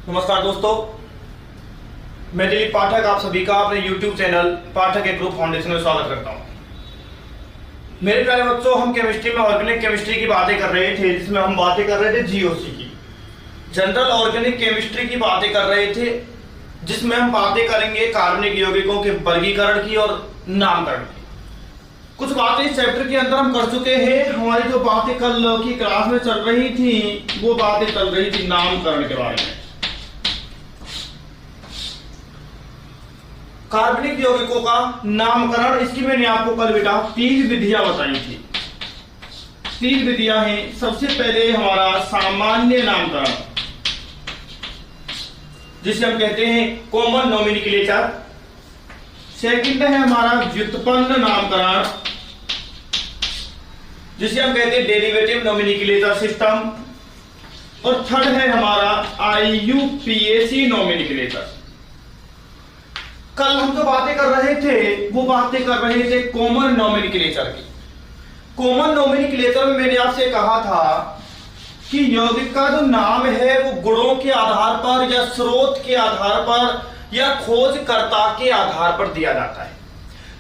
नमस्कार दोस्तों, मैं दिलीप पाठक आप सभी का अपने YouTube चैनल पाठक एग्रो फाउंडेशन में स्वागत करता हूं। मेरे प्यारे बच्चों, हम केमिस्ट्री में ऑर्गेनिक केमिस्ट्री की बातें कर रहे थे, जिसमें हम बातें कर रहे थे जीओसी की, जनरल ऑर्गेनिक केमिस्ट्री की बातें कर रहे थे, जिसमें हम बातें करेंगे कार्बनिक यौगिकों के वर्गीकरण की और नामकरण की। कुछ बातें इस चैप्टर के अंदर हम कर चुके हैं। हमारी जो बातें कल की क्लास में चल रही थी, वो बातें चल रही थी नामकरण के बारे में। कार्बनिक यौगिकों का नामकरण, इसकी मैंने आपको कल बेटा 3 विधियां बताई थी। 3 विधियां हैं। सबसे पहले हमारा सामान्य नामकरण, जिसे हम कहते हैं कॉमन नोमेनक्लेचर। सेकंड है हमारा व्युत्पन्न नामकरण, जिसे हम कहते हैं डेरिवेटिव नोमेनक्लेचर सिस्टम। और थर्ड है हमारा IUPAC नोमेनक्लेचर। कल हम जो बातें कर रहे थे, वो बातें कर रहे थे कॉमन नोमेनक्लेचर की। कॉमन नोमेनक्लेचर में मैंने आपसे कहा था कि यौगिक का जो नाम है वो गुणों के आधार पर या स्रोत के आधार पर या खोजकर्ता के आधार पर दिया जाता है।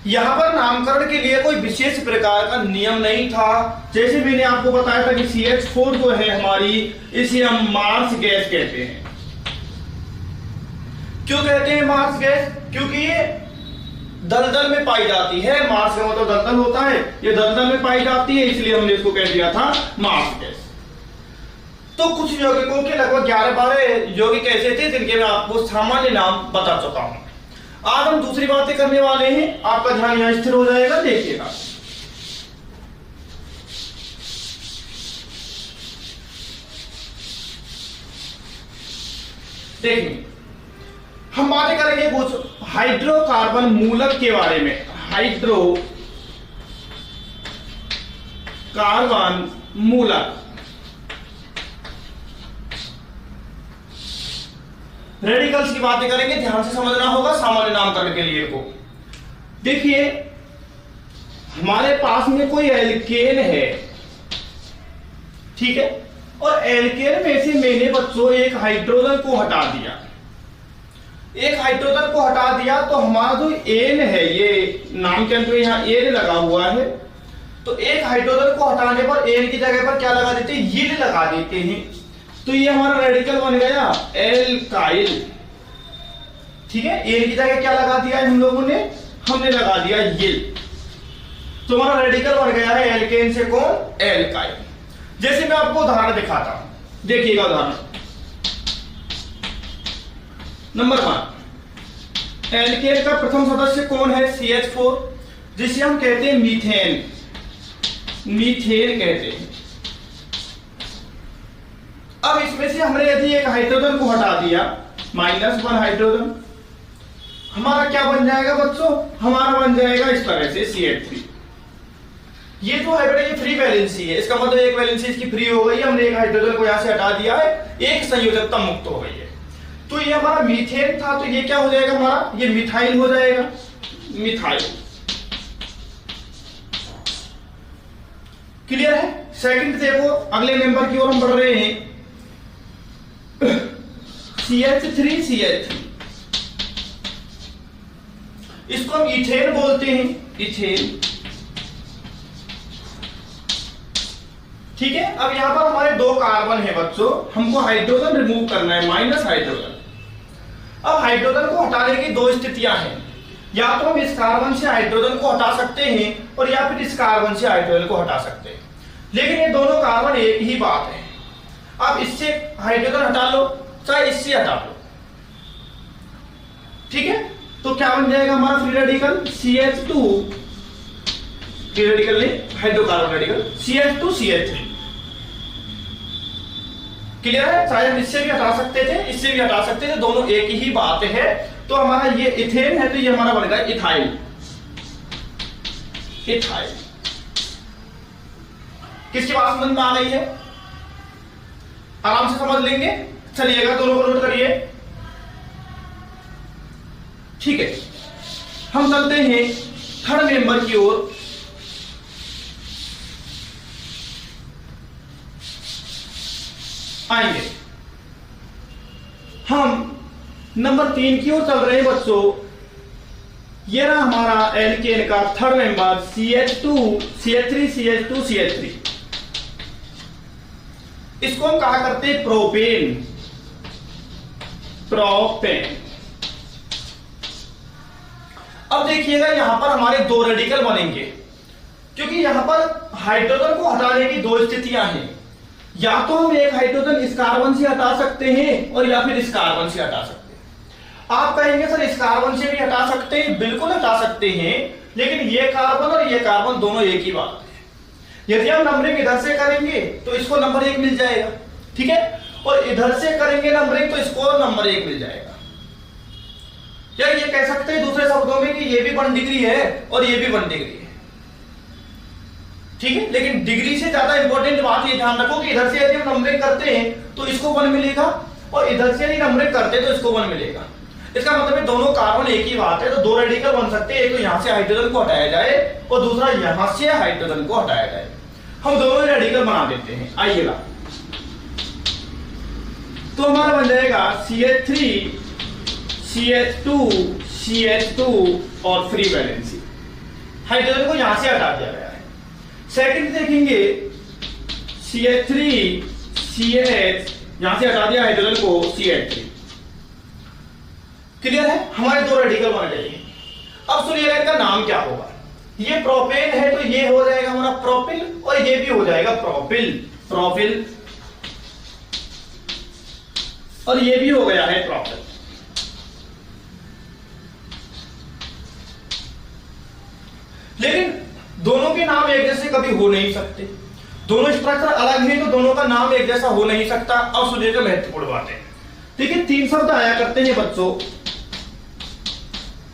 यहां पर नामकरण के लिए कोई विशेष प्रकार का नियम नहीं था। जैसे मैंने आपको बताया था कि CH4 जो है हमारी, इसे हम मार्स गैस कहते हैं। क्यों कहते हैं मार्स गैस? क्योंकि ये दलदल में पाई जाती है। मार्स का मतलब दलदल होता है, ये दलदल में पाई जाती है, इसलिए हमने इसको कह दिया था मार्स गैस। तो कुछ यौगिकों के लगभग 11-12 यौगिक ऐसे थे जिनके मैं आपको सामान्य नाम बता चुका हूं। आज हम दूसरी बातें करने वाले हैं। आपका ध्यान यहां स्थिर हो जाएगा, देखिएगा। देखिए, हम बातें करेंगे कुछ हाइड्रोकार्बन मूलक के बारे में। हाइड्रोकार्बन मूलक, रेडिकल्स की बातें करेंगे। ध्यान से समझना होगा सामान्य नामकरण के लिए को। देखिए, हमारे पास में कोई एल्केन है, ठीक है, और एल्केन में से मैंने बच्चों एक हाइड्रोजन को हटा दिया। एक हाइड्रोजन को हटा दिया तो हमारा जो एन है, ये नाम के अंत में यहां एन लगा हुआ है, तो एक हाइड्रोजन को हटाने पर एन की जगह पर क्या लगा देते हैं? यील्ड लगा देते हैं। तो ये हमारा रेडिकल बन गया एल्काइल, ठीक है। एन की जगह क्या लगा दिया है हम लोगों ने? हमने लगा दिया यील्ड। तो हमारा रेडिकल बन गया है एल्केन से कौन? एल्काइल। जैसे मैं आपको उदाहरण दिखाता हूं, देखिएगा उदाहरण नंबर 1। एल्केन का प्रथम सदस्य कौन है? CH4, जिसे हम कहते हैं मीथेन। मीथेन कहते हैं। अब इसमें से हमने यदि एक हाइड्रोजन को हटा दिया, -1 हाइड्रोजन, हमारा क्या बन जाएगा बच्चों? हमारा बन जाएगा इस तरह से CH3। ये जो है बेटा, ये फ्री वैलेंसी है। इसका मतलब एक वैलेंसी इसकी फ्री हो गई है। हमने एक हाइड्रोजन को यहां से हटा दिया है, एक संयोजकता मुक्त हो गई है। तो ये हमारा मीथेन था, तो ये क्या हो जाएगा हमारा? ये मिथाइल हो जाएगा, मिथाइल। क्लियर है? सेकंड देखो, अगले मेंबर की ओर हम बढ़ रहे हैं। CH3 CH3, इसको हम इथेन बोलते हैं, इथेन, ठीक है। अब यहां पर हमारे 2 कार्बन है बच्चों, हमको हाइड्रोजन रिमूव करना है, माइनस हाइड्रोजन। अब हाइड्रोजन को हटाने की 2 स्थितियां हैं। या तो हम इस कार्बन से हाइड्रोजन को हटा सकते हैं, और या फिर इस कार्बन से हाइड्रोजन को हटा सकते हैं। लेकिन ये दोनों कार्बन एक ही बात है। अब इससे हाइड्रोजन हटा लो, चाहे इससे हटा लो, ठीक है। तो क्या बन जाएगा हमारा free radical? CH2, free radical नहीं, hydrocarbon radical, CH2 CH3। Clear है? चाहे हम इससे भी हटा सकते थे, इससे भी हटा सकते थे, दोनों एक ही बात है। तो हमारा ये इथेन है, तो ये हमारा बन गया इथाइल। इथाइल किसकी बात समझ में आ गई है? आराम से समझ लेंगे। चलिएगा, दोनों को नोट करिए, ठीक है। हम चलते हैं थर्ड मेंबर की ओर। आएंगे। हम नंबर 3 की ओर चल रहे हैं बच्चों। ये रहा हमारा एल्केन का third member CH2 CH3 CH2 CH3। इसको हम कहा करते हैं प्रोपेन। प्रोपेन। अब देखिएगा यहां पर हमारे दो रेडिकल बनेंगे, क्योंकि यहां पर हाइड्रोजन को हटाने की दो स्थितियां हैं। या तो हम एक हाइड्रोजन इस कार्बन से हटा सकते हैं और या फिर इस कार्बन से हटा सकते हैं। आप कहेंगे सर इस कार्बन से भी हटा सकते हैं, बिल्कुल हटा सकते हैं, लेकिन ये कार्बन और ये कार्बन दोनों एक ही बात है। यदि हम नंबरिंग इधर से करेंगे तो इसको नंबर 1 मिल जाएगा, ठीक है, और इधर से करेंगे नंबरिंग तो इसको नंबर 1 मिल जाएगा। या ये कह सकते हैं दूसरे शब्दों में कि ये भी 1 डिग्री है और ये भी 1 डिग्री है, ठीक है। लेकिन डिग्री से ज्यादा इंपॉर्टेंट बात ये ध्यान रखो कि इधर से यदि हम नंबरिंग करते हैं तो इसको 1 मिलेगा और इधर से यदि नंबरिंग करते हैं तो इसको 1 मिलेगा। इसका मतलब है दोनों कार्बन एक ही बात है, तो दो रेडिकल बन सकते हैं। एक तो यहां से हाइड्रोजन को हटाया जाए और दूसरा यहां से हाइड्रोजन को हटाया जाए। हम दोनों ही रेडिकल बना देते हैं। आइएगा, तो हमारा बन जाएगा CH3 CH2 CH2 और फ्री वैलेंसी। हाइड्रोजन को यहां से हटा दिया गया है। सेकंड देखेंगे CH3 CH, यहां से हटा दिया हाइड्रोजन को CH3। क्लियर है, हमारे दो रेडिकल बन गए। अब सुनिएगा इनका नाम क्या होगा। ये प्रोपेन है तो ये हो जाएगा हमारा प्रोपिल और ये भी हो जाएगा प्रोपिल। प्रोपिल और ये भी हो गया है प्रोपिल। लेकिन दोनों के नाम एक जैसे कभी हो नहीं सकते, दोनों स्ट्रक्चर अलग है तो दोनों का नाम एक जैसा हो नहीं सकता। अब सुनिएगा महत्वपूर्ण बात है। देखिए 3 शब्द आया करते हैं बच्चों,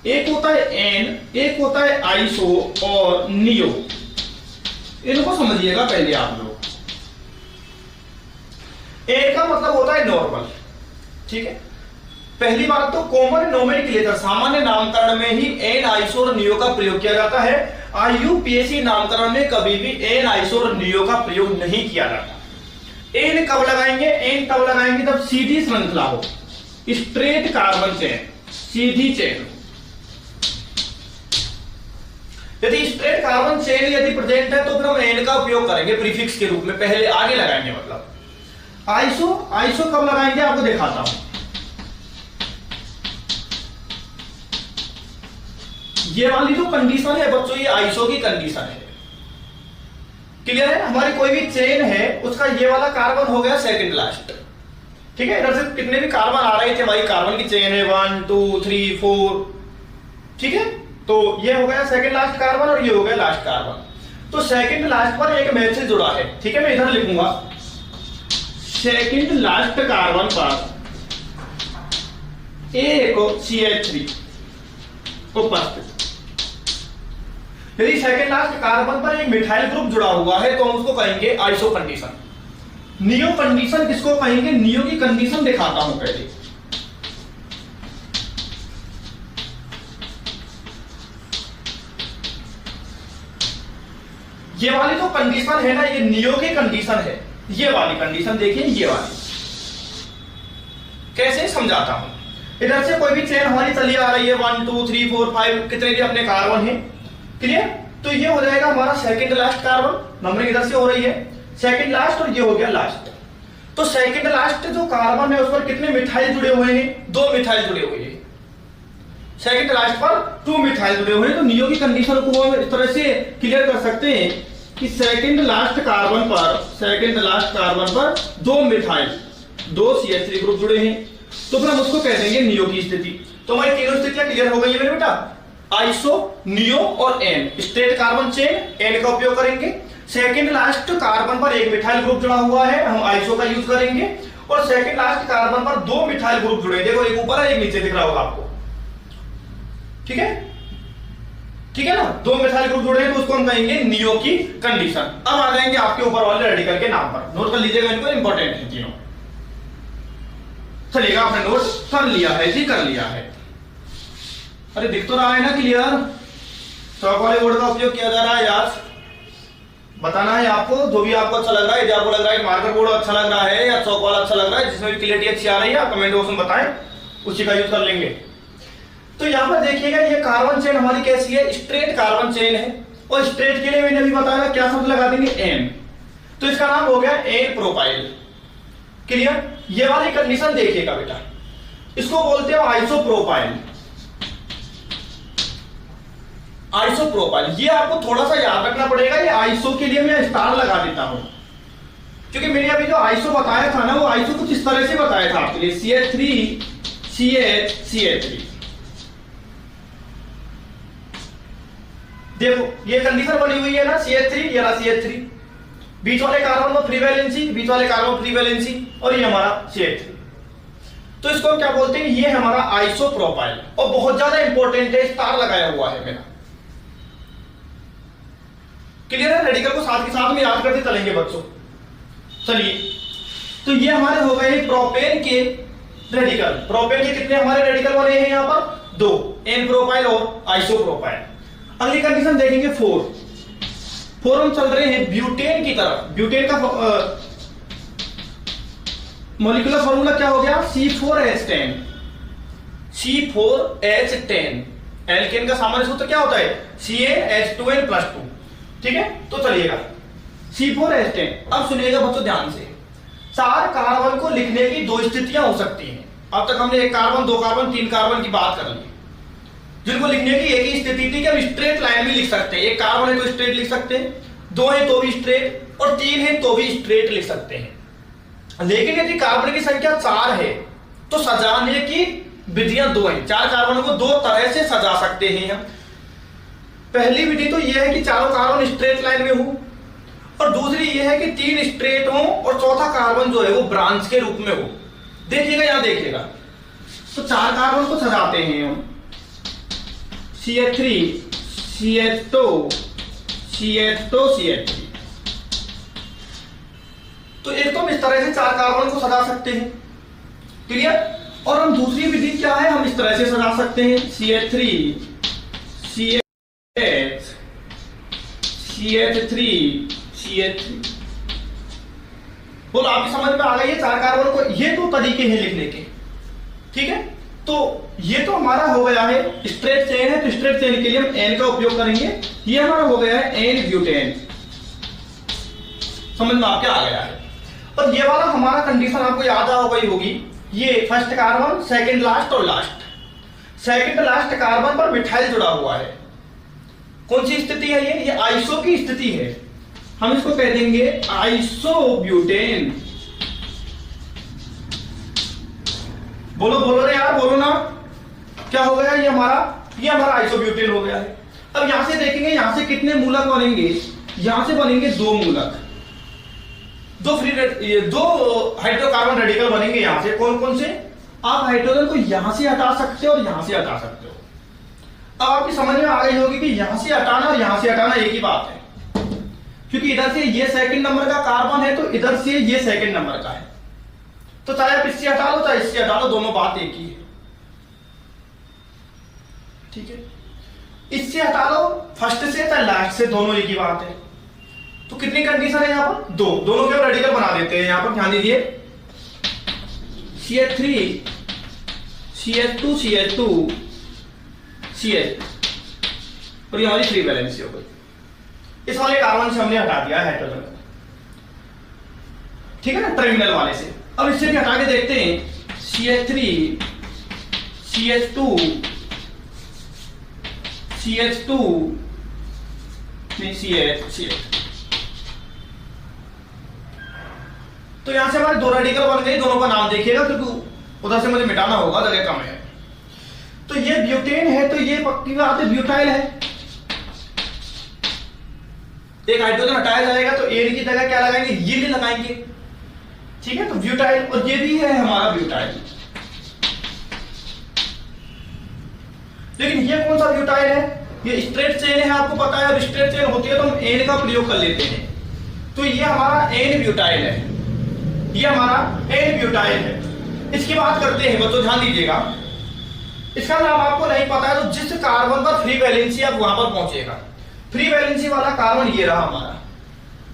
एक होता है एन, एक होता है आइसो और नियो। इनको समझिएगा पहले आप लोग। एन का मतलब होता है नॉर्मल, ठीक है। पहली बात तो कॉमन नोमेनक्लेचर, सामान्य नामकरण में ही एन आइसो और नियो का प्रयोग किया जाता है। IUPAC नामकरण में कभी भी एन आइसो और नियो का प्रयोग नहीं किया जाता। एन कब लगाएंगे? एन तब लगाएंगे जब सीधी श्रृंखला हो, स्ट्रेट कार्बन चेन, सीधी चेन। यदि स्ट्रेट कार्बन चेन यदि प्रेजेंट है तो फिर हम एन का उपयोग करेंगे प्रीफिक्स के रूप में, पहले आगे लगाएंगे। मतलब आइसो, आइसो कब लगाएंगे आपको दिखाता हूं। ये वाली जो कंडीशन है बच्चों, ये आइसो की कंडीशन है। क्लियर है? हमारी कोई भी चेन है उसका ये वाला कार्बन हो गया सेकंड लास्ट, ठीक है। इधर से कितने भी कार्बन आ रहे थे, हमारी कार्बन की चेन है 1 2 3 4, ठीक है। तो ये हो गया सेकंड लास्ट कार्बन और ये हो गया लास्ट कार्बन। तो सेकंड लास्ट पर एक मैसेज जुड़ा है, ठीक है। मैं इधर लिखूंगा सेकंड लास्ट कार्बन पर एक CH3 उपस्थित। यदि सेकंड लास्ट कार्बन पर एक मिथाइल ग्रुप जुड़ा हुआ है तो हम उसको कहेंगे आइसो कंडीशन। नियो कंडीशन किसको कहेंगे? नियो की कंडीशन दिखाता हूं पहले। ये वाली जो कंडीशन है ना, ये नियो की कंडीशन है। ये वाली कंडीशन देखिए, ये वाली कैसे समझाता हूं। इधर से कोई भी चेन हमारी चली आ रही है 1 2 3 4 5, कितने भी अपने कार्बन है, क्लियर। तो ये हो जाएगा हमारा सेकंड लास्ट कार्बन, नंबरिंग इधर से हो रही है सेकंड लास्ट और ये हो गया लास्ट। तो सेकंड लास्ट जो कार्बन है उस पर कितने मिथाइल जुड़े हुए हैं? 2 मिथाइल जुड़े हुए हैं। सेकंड लास्ट पर 2 मिथाइल जुड़े हुए हैं। तो नियो की कंडीशन को हम इस तरह से क्लियर कर सकते हैं कि सेकंड लास्ट कार्बन पर 2 मिथाइल, 2 CH3 ग्रुप जुड़े हैं। तो फिर हम उसको कह देंगे नियो की स्थिति। तो हमारी तीनों स्थितियां क्लियर हो गई है मेरे बेटा, आइसो, नियो और n. Straight carbon chain n का उपयोग करेंगे। सेकंड लास्ट कार्बन पर एक मिथाइल ग्रुप जुड़ा हुआ है, हम आइसो का यूज करेंगे। और सेकंड लास्ट कार्बन पर 2 मिथाइल ग्रुप जुड़े, देखो एक ऊपर है एक नीचे दिख रहा होगा आपको, ठीक है, ठीक है ना। 2 मिथाइल ग्रुप जुड़े हैं तो उसको हम कहेंगे नियो की कंडीशन। अब आ जाएंगे आपके ऊपर वाले रेडिकल के नाम पर, नोट कर लीजिएगा इनको, इंपॉर्टेंट है तीनों। चलिएगा, आपने नोट कर लिया है जी, कर लिया है। अरे दिख तो रहा है ना क्लियर? चौक वाले बोर्ड का उपयोग किया जा रहा है यार, बताना है आपको, जो भी आपको अच्छा लग रहा है, यदि आपको लग रहा है मार्कर बोर्ड अच्छा लग रहा है या चौक वाला अच्छा लग रहा है, जिसमें भी क्लियरिटी अच्छी आ रही है, आप कमेंट बॉक्स में बताएं, उसी का यूज कर लेंगे। तो यहाँ पर देखिएगा ये कार्बन चेन हमारी कैसी है, स्ट्रेट कार्बन चेन है, और स्ट्रेट के लिए मैंने अभी बताया क्या शब्द लगा देंगे, एन। तो इसका नाम हो गया एन प्रोपाइल। क्लियर? ये वाली कंडीशन देखिएगा बेटा, इसको बोलते हो आइसोप्रोपाइल। आइसोप्रोपाइल, ये आपको थोड़ा सा याद रखना पड़ेगा। ये आइसो के लिए मैं स्टार लगा देता हूं, क्योंकि मैंने अभी जो आइसो बताया था ना, वो आइसो कुछ इस तरह से बताया था आपके लिए, CH3 CH CH3। देखो ये कंडीशन बनी हुई है ना, CH3, ये रहा CH3, बीच वाले कार्बन में फ्री वैलेंसी, बीच वाले कार्बन फ्री वैलेंसी, और ये हमारा CH3। तो इसको हम क्या बोलते हैं, ये हमारा आइसोप्रोपाइल, और बहुत ज्यादा इंपॉर्टेंट है, स्टार लगाया हुआ है मेरा। क्लियर है? रेडिकल को साथ के साथ में याद करते चलेंगे बच्चों। चलिए, तो ये हमारे हो गए प्रोपेन के रेडिकल। प्रोपेन के कितने हमारे रेडिकल बने हैं यहाँ पर, 2, एन प्रोपाइल और आइसोप्रोपाइल। अगली कंडीशन देखेंगे 4 हम चल रहे हैं ब्यूटेन की तरफ। ब्यूटेन का मॉलिक्यूलर फॉर्मूला क्या हो गया, C4H10। C4H10 एल्केन का सामान्य सूत्र क्या होता है, CaH2n+2। ठीक है, तो चलिएगा C4H10। अब सुनिएगा बच्चों ध्यान से, 4 कार्बन को लिखने की 2 स्थितियां हो सकती हैं। अब तक हमने 1 कार्बन, 2 कार्बन, 3 कार्बन की बात कर ली, जिनको लिखने की एक ही स्थिति थी कि हम स्ट्रेट लाइन में लिख सकते हैं। 1 कार्बन है तो स्ट्रेट लिख सकते हैं, 2 है तो भी स्ट्रेट, और 3 है तो भी स्ट्रेट लिख सकते हैं। लेकिन यदि कार्बन की संख्या 4 है तो सजाने की विधियां 2 हैं। 4 कार्बनों को 2 तरह से सजा सकते हैं हम। पहली विधि तो यह है कि चारों कार्बन स्ट्रेट लाइन में हो, और दूसरी यह है कि 3 स्ट्रेट हो और चौथा कार्बन जो है वो ब्रांच के रूप में हो। देखिएगा, यहां देखिएगा, तो 4 कार्बन को सजाते हैं हम, CH3 CH2 CH2 CH3। तो एक तो हम इस तरह से 4 कार्बन को सजा सकते हैं। क्लियर? और हम दूसरी विधि क्या है, हम इस तरह से सजा सकते हैं, CH3 CH CH3 CH3। बोलो आपकी समझ में आ गई है 4 कार्बन को? ये 2 तरीके हैं लिखने के। ठीक है, तो ये तो हमारा हो गया है स्ट्रेट चेन है, तो स्ट्रेट चेन के लिए हम एन का उपयोग करेंगे। ये हमारा हो गया है एन ब्यूटेन। समझ में आपके आ गया है। और ये वाला हमारा कंडीशन आपको याद आ गई होगी, ये फर्स्ट कार्बन, सेकंड लास्ट और लास्ट। सेकंड लास्ट कार्बन पर मिथाइल जुड़ा हुआ है। कौन सी स्थिति है ये आइसो की स्थिति है। हम इसको कह देंगे आइसोब्यूटेन। बोलो बोलो रे यार, बोलो ना, क्या हो गया, ये हमारा आइसोब्यूटेन हो गया है। अब यहां से देखेंगे, यहां से कितने मूलक बनेंगे, यहां से बनेंगे 2 मूलक, 2 हाइड्रोकार्बन रेडिकल बनेंगे यहां से। कौन कौन से, आप हाइड्रोजन को यहां से हटा सकते हो और यहां से हटा सकते हो। अब आपकी समझ में आ गई होगी कि यहां से हटाना और यहां से हटाना एक ही बात है, क्योंकि इधर से ये सेकंड नंबर का कार्बन है तो इधर से ये सेकंड नंबर का है। तो चाहे आप इससे हटा लो चाहे इससे हटा लो, दोनों बात एक ही है। ठीक है, इससे हटा लो फर्स्ट से चाहे लास्ट से, दोनों एक ही बात है। तो कितनी कंडीशन है यहाँ पर, 2। दोनों के रेडिकल बना देते हैं। यहाँ पर ध्यान दीजिए, CH3 CH2 CH2 CH, और ये हमारी फ्री वैलेंसी हो गई। इस वाले कार्बन से हमने हटा दिया हाइड्रोजन को। ठीक है ना, टर्मिनल वाले से। अब इससे भी हटा के देखते हैं, CH3 CH2 CH2 नहीं CH। तो यहां से हमारे 2 रेडिकल बन गए। दोनों का नाम देखिएगा, क्योंकि उधर से मुझे मिटाना होगा, जगह कम है। तो ये ब्यूटेन है, तो ये पक्की बात है ब्यूटाइल है। एक हाइड्रोजन हटाया जाएगा तो एन की जगह क्या लगाएंगे, ये लगाएंगे। ठीक है, तो ब्यूटाइल, और ये भी है हमारा ब्यूटाइल। लेकिन ये कौन सा ब्यूटाइल है, ये स्ट्रेट चेन है, आपको पता है। और स्ट्रेट चेन होती है तो हम एन का प्रयोग कर लेते हैं। तो ये हमारा एन ब्यूटाइल है, ये हमारा एन ब्यूटाइल है। इसकी बात करते हैं बच्चों, ध्यान दीजिएगा। इसका नाम आपको नहीं पता है तो जिस कार्बन पर फ्री वैलेंसी आप वहां पर पहुंचेगा, फ्री वैलेंसी वाला कार्बन ये रहा हमारा,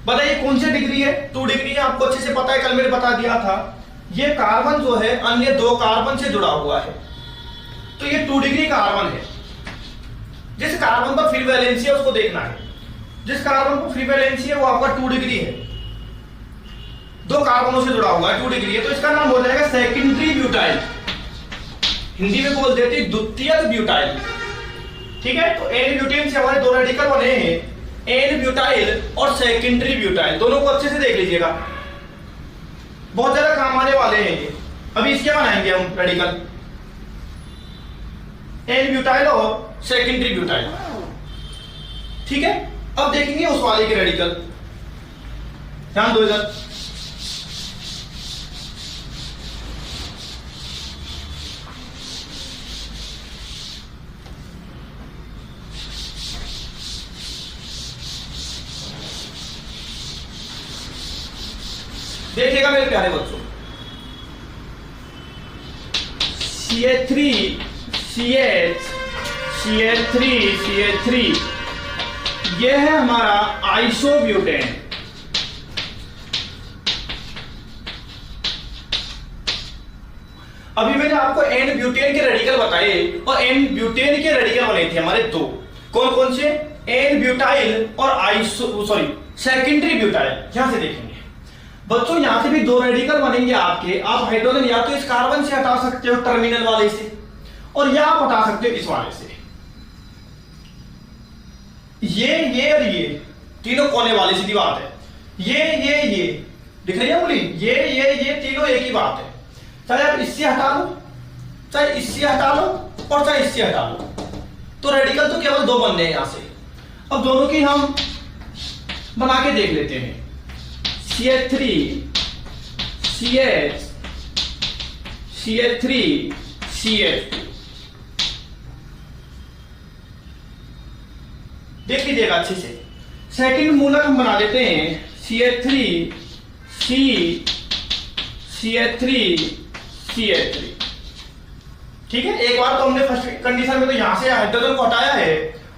बताइए कौन सी डिग्री है? 2 डिग्री है, आपको अच्छे से पता है, कल मैंने बता दिया था। ये कार्बन जो है अन्य 2 कार्बन से जुड़ा हुआ है, तो ये 2 डिग्री कार्बन है। जिस कार्बन पर फ्री वैलेंसी है उसको देखना है। जिस कार्बन पर फ्री वैलेंसी है वो आपका 2 डिग्री है, 2 कार्बनों से जुड़ा हुआ है, 2 डिग्री है, तो इसका नाम हो जाएगा सेकेंडरी ब्यूटाइल। हिंदी में बोल देते हैं द्वितीयक ब्यूटाइल। ठीक है, तो एन ब्यूटेन से हमारे 2 रेडिकल बने हैं, एन ब्यूटाइल और सेकेंडरी ब्यूटाइल। दोनों को अच्छे से देख लीजिएगा, बहुत ज्यादा काम आने वाले हैं ये। अभी इसके बनाएंगे हम रेडिकल, एन ब्यूटाइल और सेकेंडरी ब्यूटाइल। ठीक है, अब देखेंगे उस वाले के रेडिकल। ध्यान दो इधर, देखिएगा मेरे प्यारे बच्चों, CH3 CH CH3 CH3 यह है हमारा आइसोब्यूटेन। अभी मैंने आपको एन ब्यूटेन के रेडिकल बताए और एन ब्यूटेन के रेडिकल बने थे हमारे 2। कौन कौन से? एन ब्यूटाइल और सेकेंडरी ब्यूटाइल। यहां से देखेंगे बच्चों, यहां से भी 2 रेडिकल बनेंगे आपके। आप हाइड्रोजन या तो इस कार्बन से हटा सकते हो टर्मिनल वाले से, और या आप हटा सकते हो इस वाले से। ये और ये तीनों कोने वाली सीधी बात है। ये दिख रही है उंगली? ये तीनों एक ही बात है। चाहे आप इससे हटा लो, चाहे इससे हटा लो, और चाहे इससे हटा लो, तो रेडिकल तो केवल 2 बनने हैं यहां से। अब दोनों की हम बना के देख लेते हैं। CH3 CH CH3 CH2 देख लीजिएगा अच्छे से। सेकंड मूलक हम बना देते हैं CH3 C CH3 CH3। ठीक है, एक बार तो हमने फर्स्ट कंडीशन में तो यहां से हाइड्रोजन को हटाया है,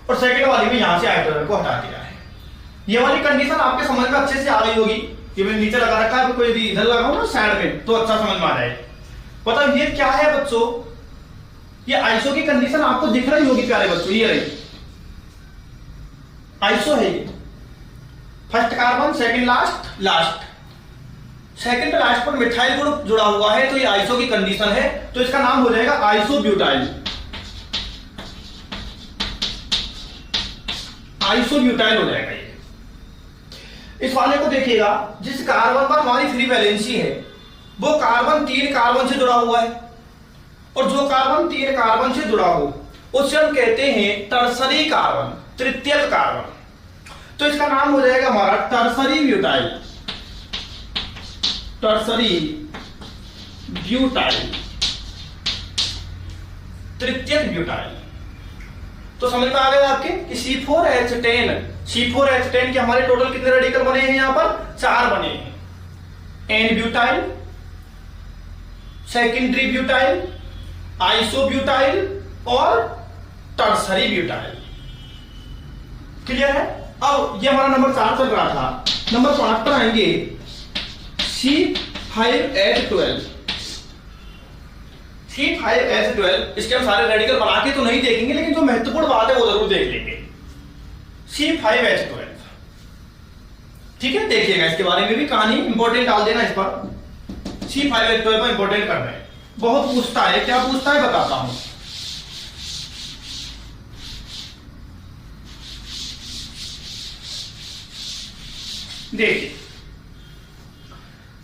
और सेकंड वाली में यहां से हाइड्रोजन को हटा दिया है। ये वाली कंडीशन आपके समझ में अच्छे से आ गई होगी। ये मैंने नीचे लगा रखा है, कोई यदि इधर लगाऊं ना साइड में तो अच्छा समझ में आ जाए। बताओ ये क्या है बच्चों? ये आइसो की कंडीशन आपको दिख रही होगी प्यारे बच्चों, ये रही आइसो है। ये first carbon, second last, second last पर मिथाइल ग्रुप जुड़ा हुआ है, तो ये आइसो की कंडीशन है। तो इसका नाम हो जाएगा आइसोब्यूटाइल। आइसोब्यूटाइल हो जाएगा ये। इस वाले को देखिएगा, जिस कार्बन पर हमारी फ्री वैलेंसी है वो कार्बन 3 कार्बन से जुड़ा हुआ है, और जो कार्बन 3 कार्बन से जुड़ा हो उसे हम कहते हैं टर्सरी कार्बन, तृतीयक कार्बन। तो इसका नाम हो जाएगा हमारा टर्सरी ब्यूटाइल। टर्सरी ब्यूटाइल, तृतीयक ब्यूटाइल। तो समझ में आ गया आपके कि C4H10 के हमारे टोटल कितने रेडिकल बने हैं? यहां पर 4 बने हैं। N butyl, secondary butyl, isobutyl और टर्सरी ब्यूटाइल। क्लियर है? अब ये हमारा नंबर 4 चल रहा था। नंबर 5 पर आएंगे C5H12। C5H12 इसके हम सारे रेडिकल बना के तो नहीं देखेंगे, लेकिन जो महत्वपूर्ण बात है वो जरूर देख लेंगे। C5H12, ठीक है, देखिएगा इसके बारे में भी कहानी इंपॉर्टेंट डाल देना इस पर। C5H12 पर इंपॉर्टेंट करना है, बहुत पूछता है। क्या पूछता है बताता हूं।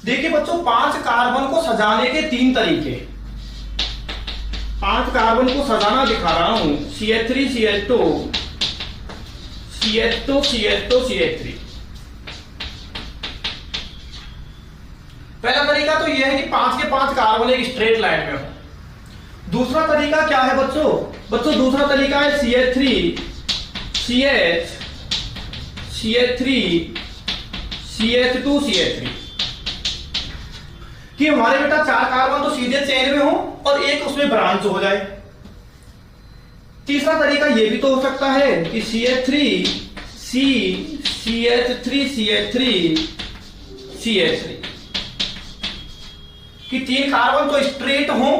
देखिए बच्चों, 5 कार्बन को सजाने के 3 तरीके। 5 कार्बन को सजाना दिखा रहा हूं। CH3 CH2 CH2 CH2 CH3। पहला तरीका तो यह है कि 5 के 5 कार्बन एक स्ट्रेट लाइन में हो। दूसरा तरीका क्या है बच्चों दूसरा तरीका है CH3 CH CH3 CH2 CH3 कि हमारे बेटा 4 कार्बन तो सीधे चेन में हो और एक उसमें ब्रांच हो जाए। तीसरा तरीका यह भी तो हो सकता है कि CH3 C CH3 CH3 कि 3 कार्बन तो स्ट्रेट हो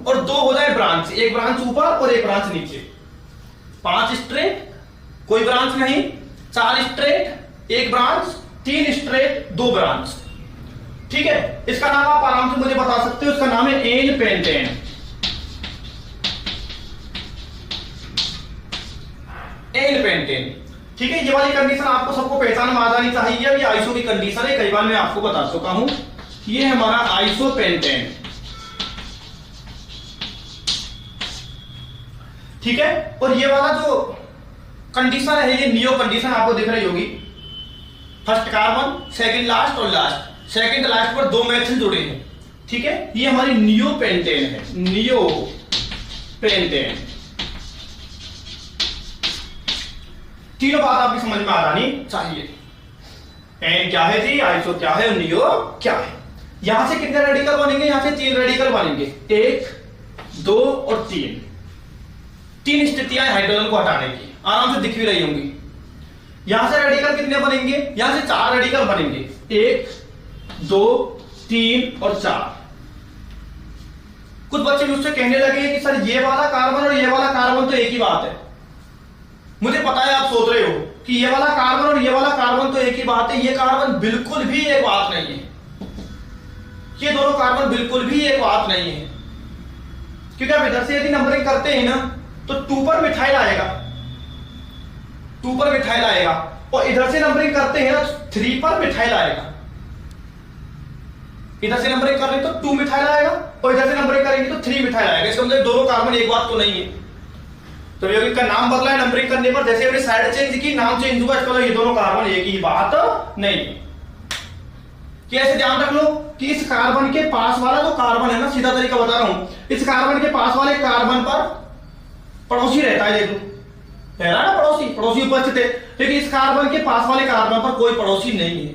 और 2 हो जाए ब्रांच, एक ब्रांच ऊपर और एक ब्रांच नीचे। 5 स्ट्रेट कोई ब्रांच नहीं, 4 स्ट्रेट एक ब्रांच, 3 स्ट्रेट 2 ब्रांच। ठीक है, इसका नाम आप आराम से मुझे बता सकते हो, इसका नाम है एन पेंटेन। N pentane. ठीक है, ये वाली कंडीशन आपको सबको पहचान में आ जानी चाहिए। ये आइसो की कंडीशन है, कई बार मैं आपको बता चुका हूं। ये हमारा आइसो पेंटेन। ठीक है, और ये वाला जो कंडीशन है ये नियो कंडीशन आपको दिख रही होगी। फर्स्ट कार्बन, सेकंड लास्ट और लास्ट, सेकंड लास्ट पर 2 मेथल जुड़े हैं। ठीक है, ये हमारी नियो पेंटेन है, नियो पेंटेन। तीनों बात आपकी समझ में आ जानी चाहिए। एन क्या है जी, आइसो क्या है, नियो क्या है। यहां से कितने रेडिकल बनेंगे, यहां से 3 रेडिकल बनेंगे, 1 2 और 3। 3 स्थितियां हाइड्रोजन को हटाने की, आराम से दिख भी रही होंगी। यहां से रेडिकल कितने बनेंगे, यहां से 4 रेडिकल बनेंगे, 1 2 3 और 4। कुछ बच्चे मुझसे कहने लगे कि सर ये वाला कार्बन और ये वाला कार्बन तो एक ही बात है। मुझे पता है आप सोच रहे हो कि ये वाला कार्बन और ये वाला कार्बन तो एक ही बात है। ये कार्बन बिल्कुल भी एक बात नहीं है, ये दोनों कार्बन बिल्कुल भी एक बात नहीं है। क्योंकि आप इधर से यदि नंबरिंग करते हैं ना तो 2 पर मिथाइल आएगा, 2 पर मिथाइल आएगा, और इधर से नंबरिंग करते हैं ना 3 पर मिथाइल आएगा। इधर से नंबरिंग कर रहे हैं तो 2 मिथाइल आएगा, और इधर से नंबरिंग करेंगे तो 3 मिथाइल आएगा। इसका मतलब दोनों कार्बन एक बात तो नहीं है। तो यौगिक का नाम बदला है नंबरिंग करने पर, जैसे हमने साइड चेंज की, नाम चेंज हुआ, इसका मतलब ये दोनों कार्बन एक ही बात नहीं है। कैसे ध्यान रख लो कि इस कार्बन के पास वाला जो कार्बन है ना, सीधा तरीका बता रहा हूं, इस कार्बन के पास वाले कार्बन पर पड़ोसी रहता है, देखो है ना पड़ोसी उपस्थित है, लेकिन इस कार्बन के पास वाले कार्बन पर कोई पड़ोसी नहीं है।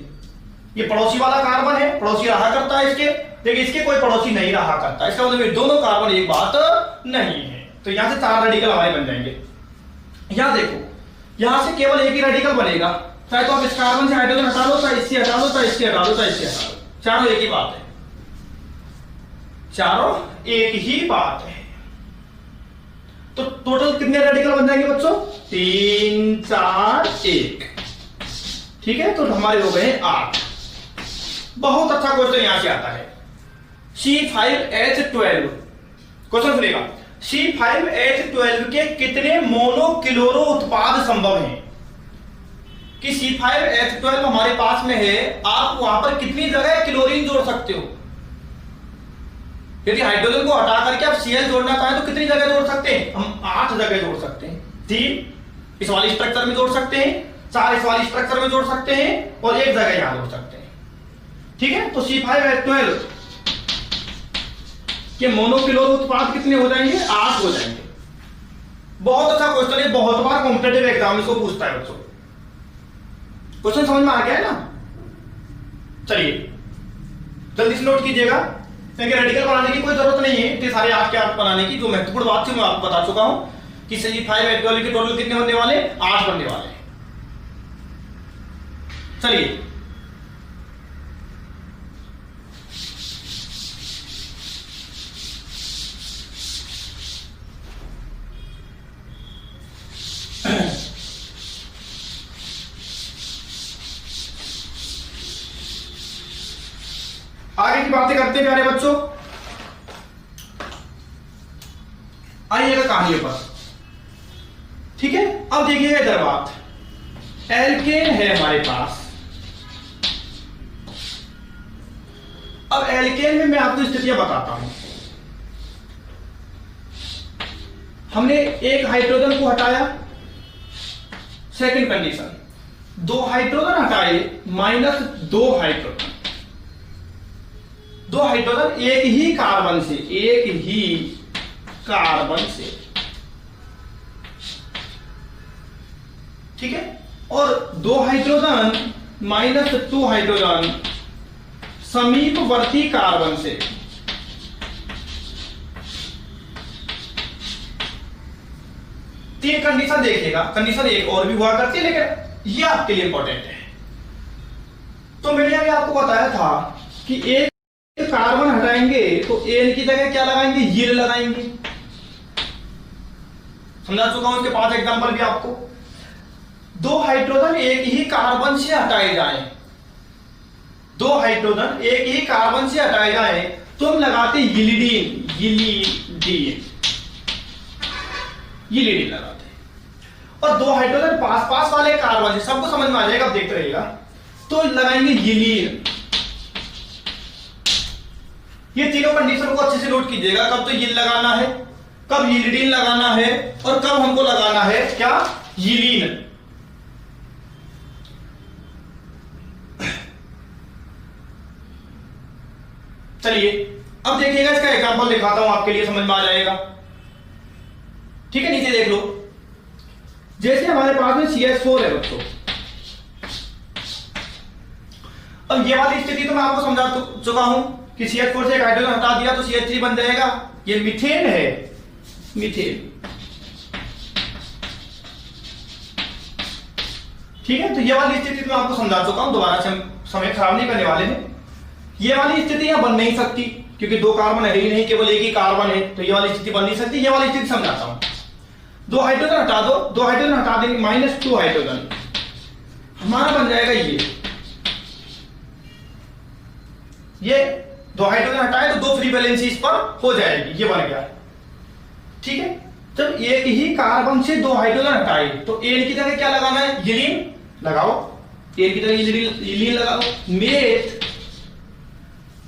ये पड़ोसी वाला कार्बन है, पड़ोसी रहा करता है इसके, लेकिन इसके कोई पड़ोसी नहीं रहा करता। इसका मतलब ये दोनों कार्बन एक बात नहीं है। तो यहां से 4 रेडिकल हमारे बन जाएंगे। यहां देखो, यहां से केवल एक ही रेडिकल बनेगा, चाहे तो आप इस कार्बन से हाइड्रोजन हटा लो, चाहे इससे हटा लो, चाहे इससे हटा लो, चाहे इससे हटा लो, चारों एक ही बात है, चारों एक ही बात है। तो टोटल कितने रेडिकल बन जाएंगे बच्चों, 3 4 1। ठीक है, तो हमारे हो गए 8। बहुत अच्छा क्वेश्चन यहां से आता है, C5H12। क्वेश्चन सुनेगा, C5H12 के कितने मोनोक्लोरो उत्पाद संभव हैं? कि C5H12 हमारे पास में है, आप वहां पर कितनी जगह क्लोरीन जोड़ सकते हो? यदि हाइड्रोजन को हटा करके आप Cl जोड़ना चाहें तो कितनी जगह जोड़ सकते हैं? हम 8 जगह जोड़ सकते हैं। 3 इस वाली स्ट्रक्चर में जोड़ सकते हैं, 4 इस वाली स्ट्रक्चर में जोड़ सकते हैं, और 1 जगह यहां जोड़ सकते हैं। ठीक है, तो C5H12 के मोनोक्लोरो उत्पाद कितने हो जाएंगे? 8 हो जाएंगे। बहुत अच्छा क्वेश्चन है, बहुत बार कॉम्पिटिटिव एग्जाम इसको पूछता है बच्चों। क्वेश्चन समझ में आ गया है ना? चलिए जल्दी से नोट कीजिएगा, क्योंकि रेडिकल बनाने की कोई जरूरत नहीं है इतने सारे 8 के 8 बनाने की। जो महत्वपूर्ण बात थी मैं आपको बता चुका हूं कि C5H12 के टोटल कितने बनने वाले? 8 बनने वाले। चलिए आगे की बातें करते हैं प्यारे बच्चों। आइएगा कहानी पर। ठीक है, अब देखिएगा इधर बात, एल्केन है हमारे पास। अब एल्केन में मैं आपको स्थितियां बताता हूं। हमने एक हाइड्रोजन को हटाया, सेकंड कंडीशन, 2 हाइड्रोजन हटाए, -2 हाइड्रोजन, 2 हाइड्रोजन एक ही कार्बन से, एक ही कार्बन से। ठीक है, और 2 हाइड्रोजन -2 हाइड्रोजन समीपवर्ती कार्बन से। तीन कंडीशन देखिएगा, कंडीशन एक और भी हुआ करती है, लेकिन ये आपके लिए इंपॉर्टेंट है। तो मैंने अभी आपको बताया था कि एक कार्बन हटाएंगे तो एन की जगह क्या लगाएंगे, यील लगाएंगे। समझा चुका हूं इसके 5 एग्जांपल भी आपको। 2 हाइड्रोजन एक ही कार्बन से हटाए जाएं, 2 हाइड्रोजन एक ही कार्बन से हटाए जाएं तो हम लगाते यिलिडीन, यिलिडीन लगाते। और 2 हाइड्रोजन पास पास वाले कार्बन से, सबको समझ में आ जाएगा, आप देखते रहिएगा, तो लगाएंगे यिलीन। ये तीनों कंडीशन को अच्छे से नोट कीजिएगा, कब तो यिल लगाना है, कब यिलिडीन लगाना है, और कब हमको लगाना है क्या, यिलीन। चलिए अब देखिएगा, इसका एग्जांपल दिखाता हूं आपके लिए, समझ में आ जाएगा। ठीक है, नीचे देख लो। जैसे हमारे पास में CH4 है बच्चों, अब ये वाली स्थिति तो मैं आपको समझा चुका हूं कि CH4 से एक हाइड्रोजन हटा दिया तो CH3 बन जाएगा। ये मीथेन है, मीथेन। ठीक है, तो ये वाली स्थिति तो मैं आपको समझा चुका हूं, दोबारा से हम समय खराब नहीं करने वाले हैं। ये वाली स्थिति यहां बन नहीं सकती क्योंकि 2 कार्बन है ही नहीं, केवल एक ही कार्बन है, तो ये वाली स्थिति बन नहीं सकती। ये वाली स्थिति समझाता हूं। 2 हाइड्रोजन हटा दो, 2 हाइड्रोजन हटा देंगे, -2 हाइड्रोजन हमारा बन जाएगा ये 2 हाइड्रोजन हटाए तो 2 फ्री वैलेंसी इस पर हो जाएगी, ये बन गया। ठीक है, जब एक ही कार्बन से 2 हाइड्रोजन हटाए तो एन की जगह क्या लगाना है, यिलीन लगाओ, एन की जगह यिलीन लगाओ। मेथ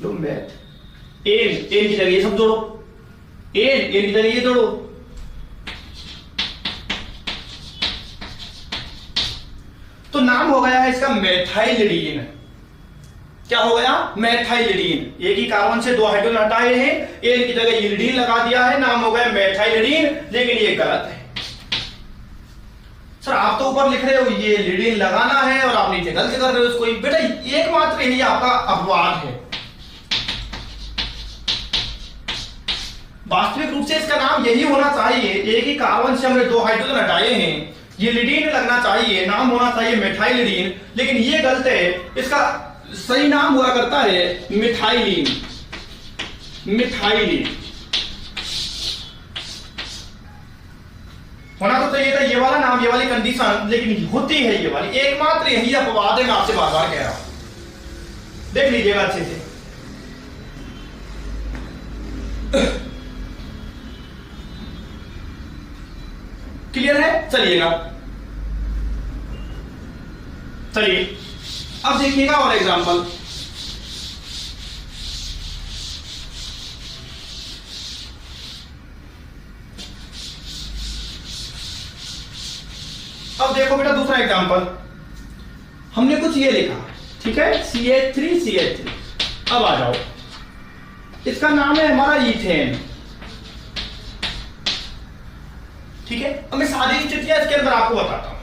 लो, मेथ, एन की जगह ये सब जोड़ो, एन की जगह ये जोड़ो, तो नाम हो गया है इसका मेथाइलिडीन। क्या हो गया, मेथाइलिडीन। एक ही कार्बन से 2 हाइड्रोजन हटाए हैं, एन की जगह यिलिडीन लगा दिया है, नाम हो गया मेथाइलिडीन। लेकिन ये गलत है सर, आप तो ऊपर लिख रहे हो ये लिडीन लगाना है और आप नीचे गलत कर रहे हो इसको। बेटा एकमात्र यही आपका अपवाद है, वास्तविक रूप से इसका नाम यही होना चाहिए। एक ही कार्बन से हमने 2 हाइड्रोजन हटाए हैं, ये लिडीन लगना चाहिए, नाम होना चाहिए मेथाइलिडीन, लेकिन ये गलत है। इसका सही नाम हुआ करता है मिथाइलिन, मिथाइलिन होना तो चाहिए था ये वाला नाम, ये वाली कंडीशन, लेकिन होती है ये वाली। एकमात्र यही अपवाद है, मैं आपसे बार बार कह रहा हूं, देख लीजिएगा अच्छे से। क्लियर है, चलिएगा, चलिए अब देखिएगा और एग्जांपल। अब देखो बेटा दूसरा एग्जांपल, हमने कुछ ये लिखा, ठीक है, CH3। अब आ जाओ, इसका नाम है हमारा ईथेन। ठीक है, अब मैं सारी स्थितियां इसके अंदर आपको बताता हूं।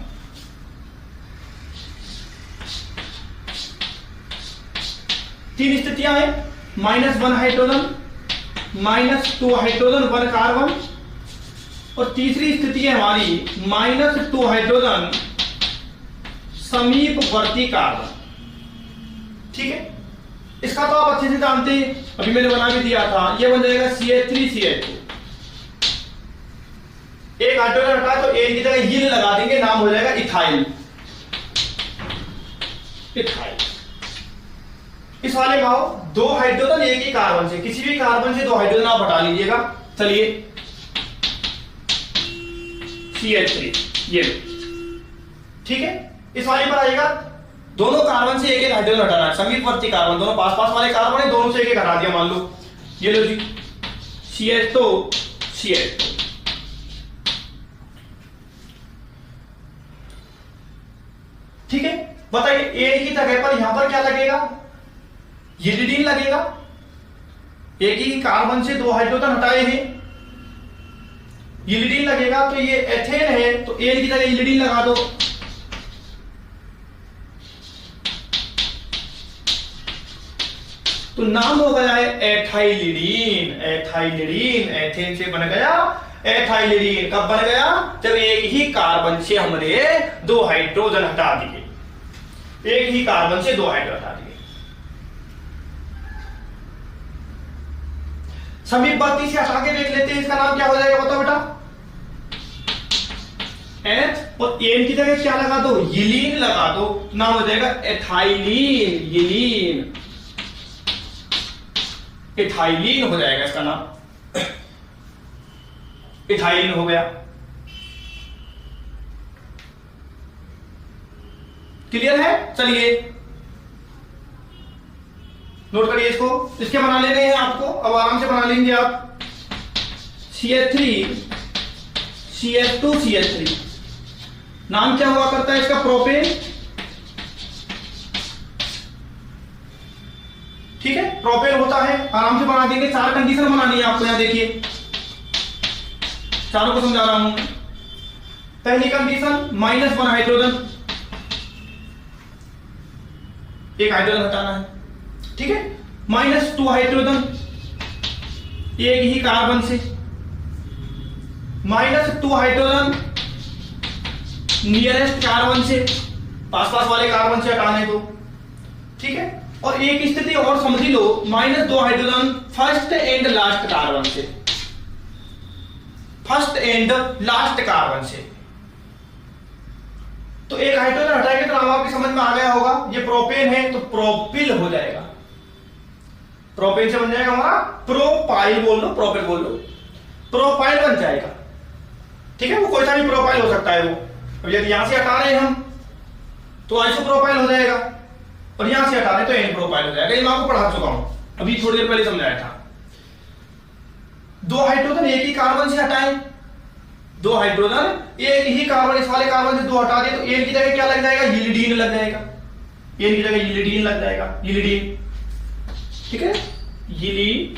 तीन स्थितियां हैं, -1 हाइड्रोजन, -2 हाइड्रोजन 1 कार्बन, और तीसरी स्थिति है हमारी -2 हाइड्रोजन समीपवर्ती कार्बन। ठीक है, इसका तो आप अच्छे से जानते हैं, अभी मैंने बना भी दिया था। ये बन जाएगा CH3CH2। एक हाइड्रोजन हटा तो एन की जगह यील लगा देंगे, नाम हो जाएगा इथाइल, इथाइल। इस वाले में आओ, 2 हाइड्रोजन एक ही कार्बन से, किसी भी कार्बन से 2 हाइड्रोजन आप हटा लीजिएगा। चलिए CH3 ये, ठीक है, इस वाले पर आएगा, दोनों कार्बन से एक एक हाइड्रोजन हटाना है, समीपवर्ती कार्बन, दोनों पास पास वाले कार्बन है, दोनों से एक एक हटा दिया। मान लो ये लो जी, CH2 ठीक है, बताइए ए की जगह पर यहां पर क्या लगेगा, यिलिडीन लगेगा। एक ही कार्बन से 2 हाइड्रोजन हटाए हैं, यिलिडीन लगेगा, तो ये एथेन है, तो एन की जगह यिलिडीन लगा दो। तो नाम हो गया है एथाइलिडीन, एथाइलिडीन, एथेन से बन गया एथाइलिडीन। कब बन गया, जब एक ही कार्बन से हमने 2 हाइड्रोजन हटा दिए। एक ही कार्बन से 2 हाइड्रोजन हटा दिए। सभी 32 से हटा के देख लेते हैं, इसका नाम क्या हो जाएगा बताओ बेटा? एच, और एन की जगह क्या लगा दो? यीलीन लगा दो, नाम हो जाएगा एथाइलीन। यीलीन, एथाइलीन हो जाएगा इसका नाम, एथाइलीन हो गया। क्लियर है? चलिए नोट करिए इसको, इसके बना ले रहे हैं आपको, अब आराम से बना लेंगे आप। CH3 CH2 CH3, नाम क्या हुआ करता है इसका? प्रोपेन। ठीक है, प्रोपेन होता है, आराम से बना देंगे। 4 कंडीशन बनानी है आपको, यहां देखिए चारों को समझा रहा हूं। पहली कंडीशन -1 हाइड्रोजन, एक हाइड्रोजन हटाना है। ठीक है, -2 हाइड्रोजन एक ही कार्बन से, -2 हाइड्रोजन नियरेस्ट कार्बन से, पास पास वाले कार्बन से हटाने दो। ठीक है, और एक स्थिति और समझ लो, -2 hydrogen first and last carbon से, फर्स्ट एंड लास्ट कार्बन से। तो एक हाइड्रोजन हटाएंगे तो नाम आपकी समझ में आ गया होगा, ये प्रोपेन है तो प्रोपिल हो जाएगा। प्रोपेन से बन जाएगा हमारा प्रोपाइल, बोल लो प्रोपिल बोल लो, प्रोपाइल बन जाएगा। ठीक है, वो कोई सा भी प्रोपाइल हो सकता है वो। अब यदि यहां से हटा रहे हैं हम तो आइसोप्रोपाइल हो जाएगा, और यहां से हटा रहे तो एन प्रोपाइल हो जाएगा। ये मैं आपको पढ़ा चुका हूं, अभी थोड़ी देर पहले समझाया था। 2 हाइड्रोजन एक ही कार्बन से हटाए, 2 हाइड्रोजन एक ही कार्बन, इस वाले कार्बन से 2 हटा दिए तो एन की जगह क्या लग जाएगा? यिलिडीन लग जाएगा। एन की जगह यिलिडीन लग जाएगा, यिलिडीन। ठीक है, यिलिडीन।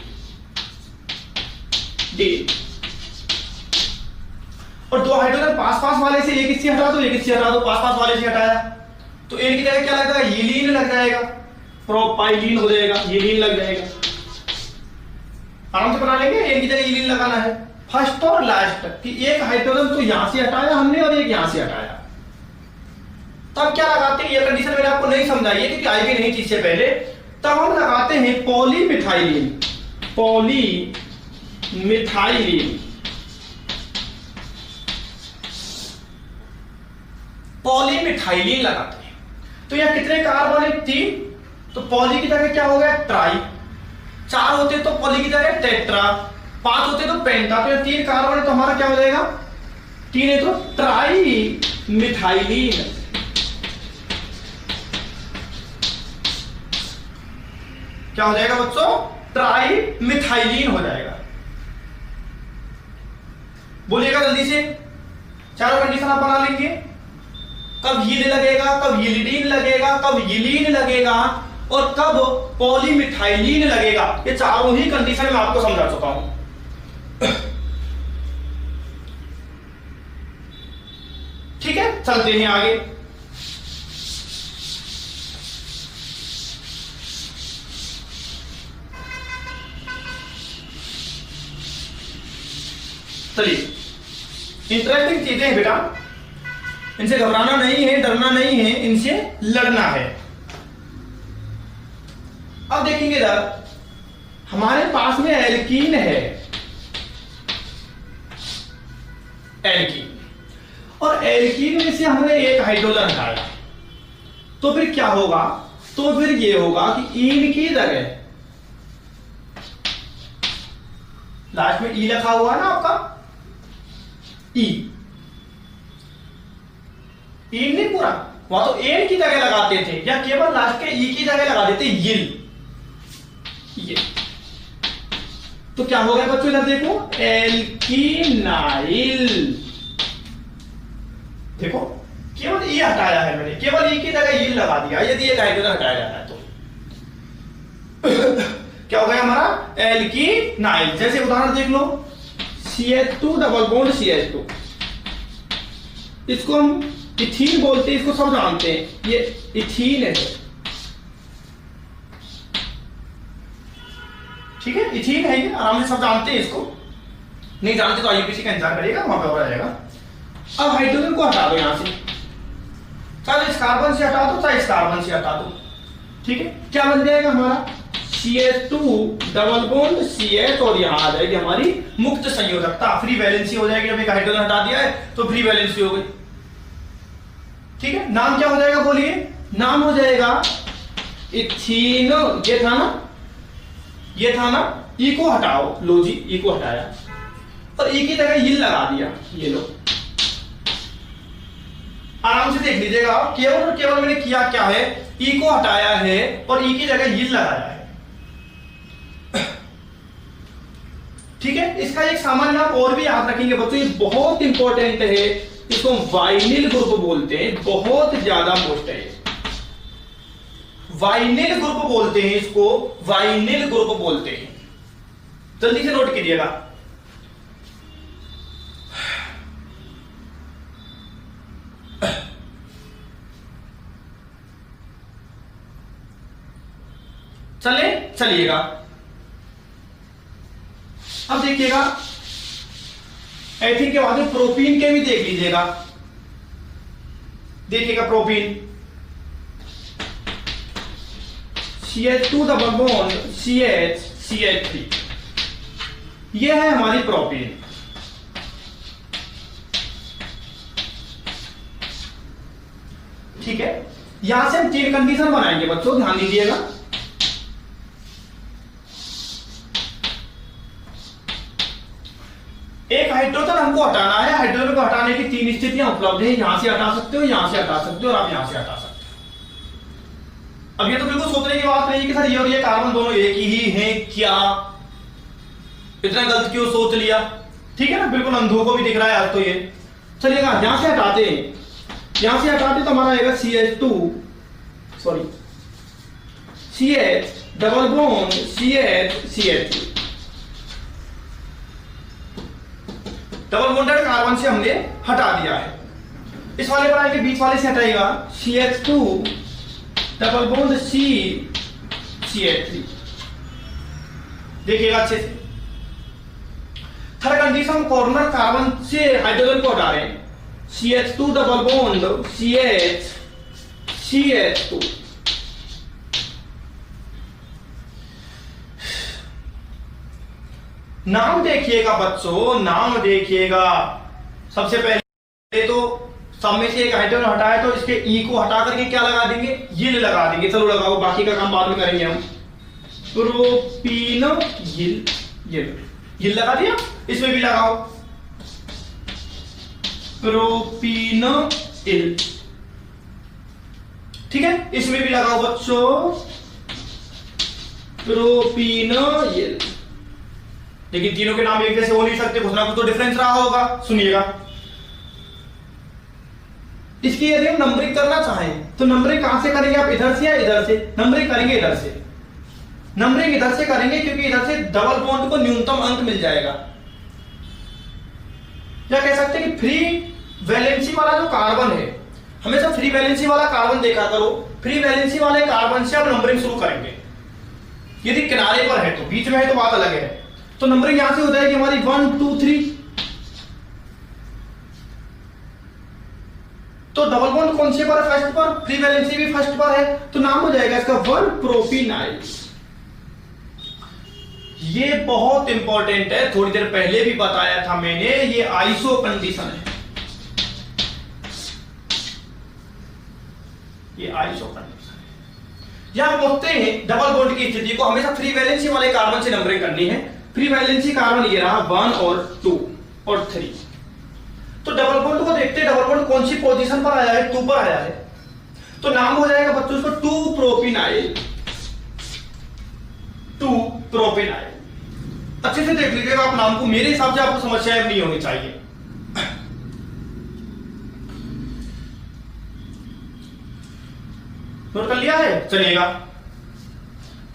और 2 हाइड्रोजन पास पास वाले से एक इससे हटा दो, एक इससे हटा दो, पास पास वाले से हटाया तो एन की जगह क्या लग जाएगा? यिलीन लग जाएगा, प्रोपाइलीन हो जाएगा, यिलीन लग जाएगा। आराम से बना लेंगे, एन की जगह यिलीन लगाना है। फर्स्ट और लास्ट कि एक हाइड्रोजन तो यहां से हटाया हमने और एक यहां से हटाया, तब क्या लगाते हैं? ये कंडीशन मैंने आपको नहीं समझाई है क्योंकि आएगी नहीं चीज से पहले। तब हम लगाते हैं पॉलीमिथाइलिन, पॉलीमिथाइलिन, पॉलीमिथाइलिन लगाते हैं। तो यहां कितने कार्बन है? 3, तो पॉली की जगह क्या हो गया? ट्राई। 4 होते तो पॉली की जगह टेट्रा, 5 होते तो पेंटा। तो 3 कार्बन है तो हमारा क्या हो जाएगा? 3 है तो ट्राई मिथाइलिन। क्या हो जाएगा बच्चों? ट्राई मिथाइलिन हो जाएगा। बोलिएगा जल्दी से, चारों कंडीशन आप बना लेंगे। कब यील लगेगा, कब यिलिडीन लगेगा, कब यिलीन लगेगा और कब पॉलीमिथाइलिन लगेगा, ये चारों ही कंडीशन मैं आपको समझा चुका हूं। ठीक है, चलते हैं आगे। चलिए, इंटरेस्टिंग चीजें हैं बेटा, इनसे घबराना नहीं है, डरना नहीं है, इनसे लड़ना है। अब देखेंगे इधर हमारे पास में एल्कीन है, एल्कीन, और एल्कीन में से हमने एक हाइड्रोजन हटाया तो फिर क्या होगा? तो फिर ये होगा कि ईन की जगह लास्ट में ई लिखा हुआ है ना आपका, ई, ई नहीं पूरा, वहां तो एन की जगह लगाते थे या केवल लास्ट के ई की जगह लगा देते यिल, ये। तो क्या हो गया बच्चों? इधर देखो, एल्कीनाइल। देखो केवल ई हटाया है मैंने, केवल ई की जगह यिल लगा दिया। यदि एक हाइड्रोजन हटाया जाता है तो क्या हो गया हमारा? एल्कीनाइल। जैसे उदाहरण देख लो, CH2 डबल बॉन्ड CH2, इसको हम इथीन बोलते हैं, इसको सब जानते हैं, ये इथीन है। ठीक है, इथीन है ये, आराम से सब जानते हैं इसको। नहीं जानते तो IUPAC का इंतजार करिएगा, वहां पे हो जाएगा। अब हाइड्रोजन को हटा दो यहां से, चाहे इस कार्बन से हटा दो चाहे इस कार्बन से हटा दो, ठीक है। क्या बन जाएगा हमारा CH2 डबल बॉन्ड CH और यहां आ जाएगी हमारी मुक्त संयोजकता, फ्री वैलेंसी हो जाएगी। जब एक हाइड्रोजन हटा दिया है तो फ्री वैलेंसी हो गई, ठीक है। नाम क्या हो जाएगा बोलिए, नाम हो जाएगा इथीन। ये था ना, ई को हटाओ, लो जी ई को हटाया और ई की जगह यिल लगा दिया, ये लो। आराम से देख लीजिएगा, केवल और केवल मैंने किया क्या है, ई को हटाया है और ई की जगह यिल लगाया है, ठीक है। इसका एक सामान्य नाम और भी याद रखेंगे बच्चों, ये बहुत इंपॉर्टेंट है, इसको वाइनिल ग्रुप बोलते हैं, बहुत ज्यादा मोस्ट है। वाइनिल ग्रुप बोलते हैं इसको, वाइनिल ग्रुप बोलते हैं, जल्दी से नोट कीजिएगा। चलिएगा अब देखिएगा, एथिन के बाद में प्रोपीन के भी देख लीजिएगा। देखिएगा propene CH2 double bond CH3, यह है हमारी प्रोपीन। ठीक है, यहां से हम तीन कंडीशन बनाएंगे बच्चों, ध्यान दीजिएगा। एक हाइड्रोजन हमको हटाना है, हाइड्रोजन को हटाने की तीन स्थितियां उपलब्ध है, यहां से हटा सकते हो, यहां से हटा सकते हो और आप यहां से हटा सकते हो। अब ये तो बिल्कुल सोचने की बात नहीं कि सर ये और ये कार्बन दोनों एक ही हैं क्या, इतना गलत क्यों सोच लिया, ठीक है ना, बिल्कुल अंधों को भी दिख रहा है आज तो ये। चलिएगा यहां से हटाते हैं, यहां से हटाते तो हमारा आएगा CH double bond CH2 double bonded carbon से हमने हटा दिया है। इस वाले पर आएंगे, बीच वाले से हटाएगा CH2 डबल बॉन्ड CH3। देखिएगा अच्छे से। थर्ड कंडीशन, कॉर्नर कार्बन से हाइड्रोजन को हटा रहे हैं, CH2 डबल बॉन्ड CH2। नाम देखिएगा बच्चों, नाम देखिएगा। सबसे पहले तो सब में से एक हाइड्रोजन हटाया तो इसके ई को हटा करके क्या लगा देंगे, यिल लगा देंगे। चलो लगाओ, बाकी का काम बाद में करेंगे हम। प्रोपीन यिल लगा दिया, इसमें भी लगाओ प्रोपीन इल, ठीक है, इसमें भी लगाओ बच्चों प्रोपीन इल। लेकिन तीनों के नाम एक जैसे हो नहीं सकते, कुछ ना कुछ तो डिफरेंस रहा होगा, सुनिएगा। इसकी यदि हम नंबरिंग करना चाहें तो नंबरिंग कहां से करेंगे आप, इधर से या इधर से? नंबरिंग करेंगे इधर से, नंबरिंग इधर से करेंगे क्योंकि इधर से डबल बॉन्ड को न्यूनतम अंक मिल जाएगा। या कह सकते हैं कि फ्री वैलेंसी वाला जो कार्बन है, हमेशा फ्री वैलेंसी वाला कार्बन देखा करो। फ्री वैलेंसी वाले कार्बन से अब नंबरिंग शुरू करेंगे। यदि किनारे पर है तो, बीच में है तो बात अलग है। तो नंबरिंग यहां से हो जाएगी हमारी 1 2 3। तो डबल बॉन्ड कौन से पर है, फर्स्ट पर, फ्री वैलेंसी भी फर्स्ट पर है, तो नाम हो जाएगा इसका 1 प्रोपीनाइल। ये बहुत इंपॉर्टेंट है, थोड़ी देर पहले भी बताया था मैंने, ये आइसो कंडीशन है, ये आइसो कंडीशन है। यहां बोलते हैं डबल बॉन्ड की स्थिति को हमेशा फ्री वैलेंसी वाले कार्बन से नंबरिंग करनी है। फ्री वैलेंसी कार्बन ये रहा 1 और 2 और 3। तो डबल बॉन्ड को देखते हैं, डबल बॉन्ड कौन सी पोजीशन पर आया है, 2 पर आया है, तो नाम हो जाएगा बच्चों इसको 2 प्रोपीनाइल। 2 प्रोपीनाइल। अच्छे से देख लीजिएगा आप नाम को, मेरे हिसाब से आपको समस्याएं नहीं होनी चाहिए। नोट कर लिया है, चलिएगा।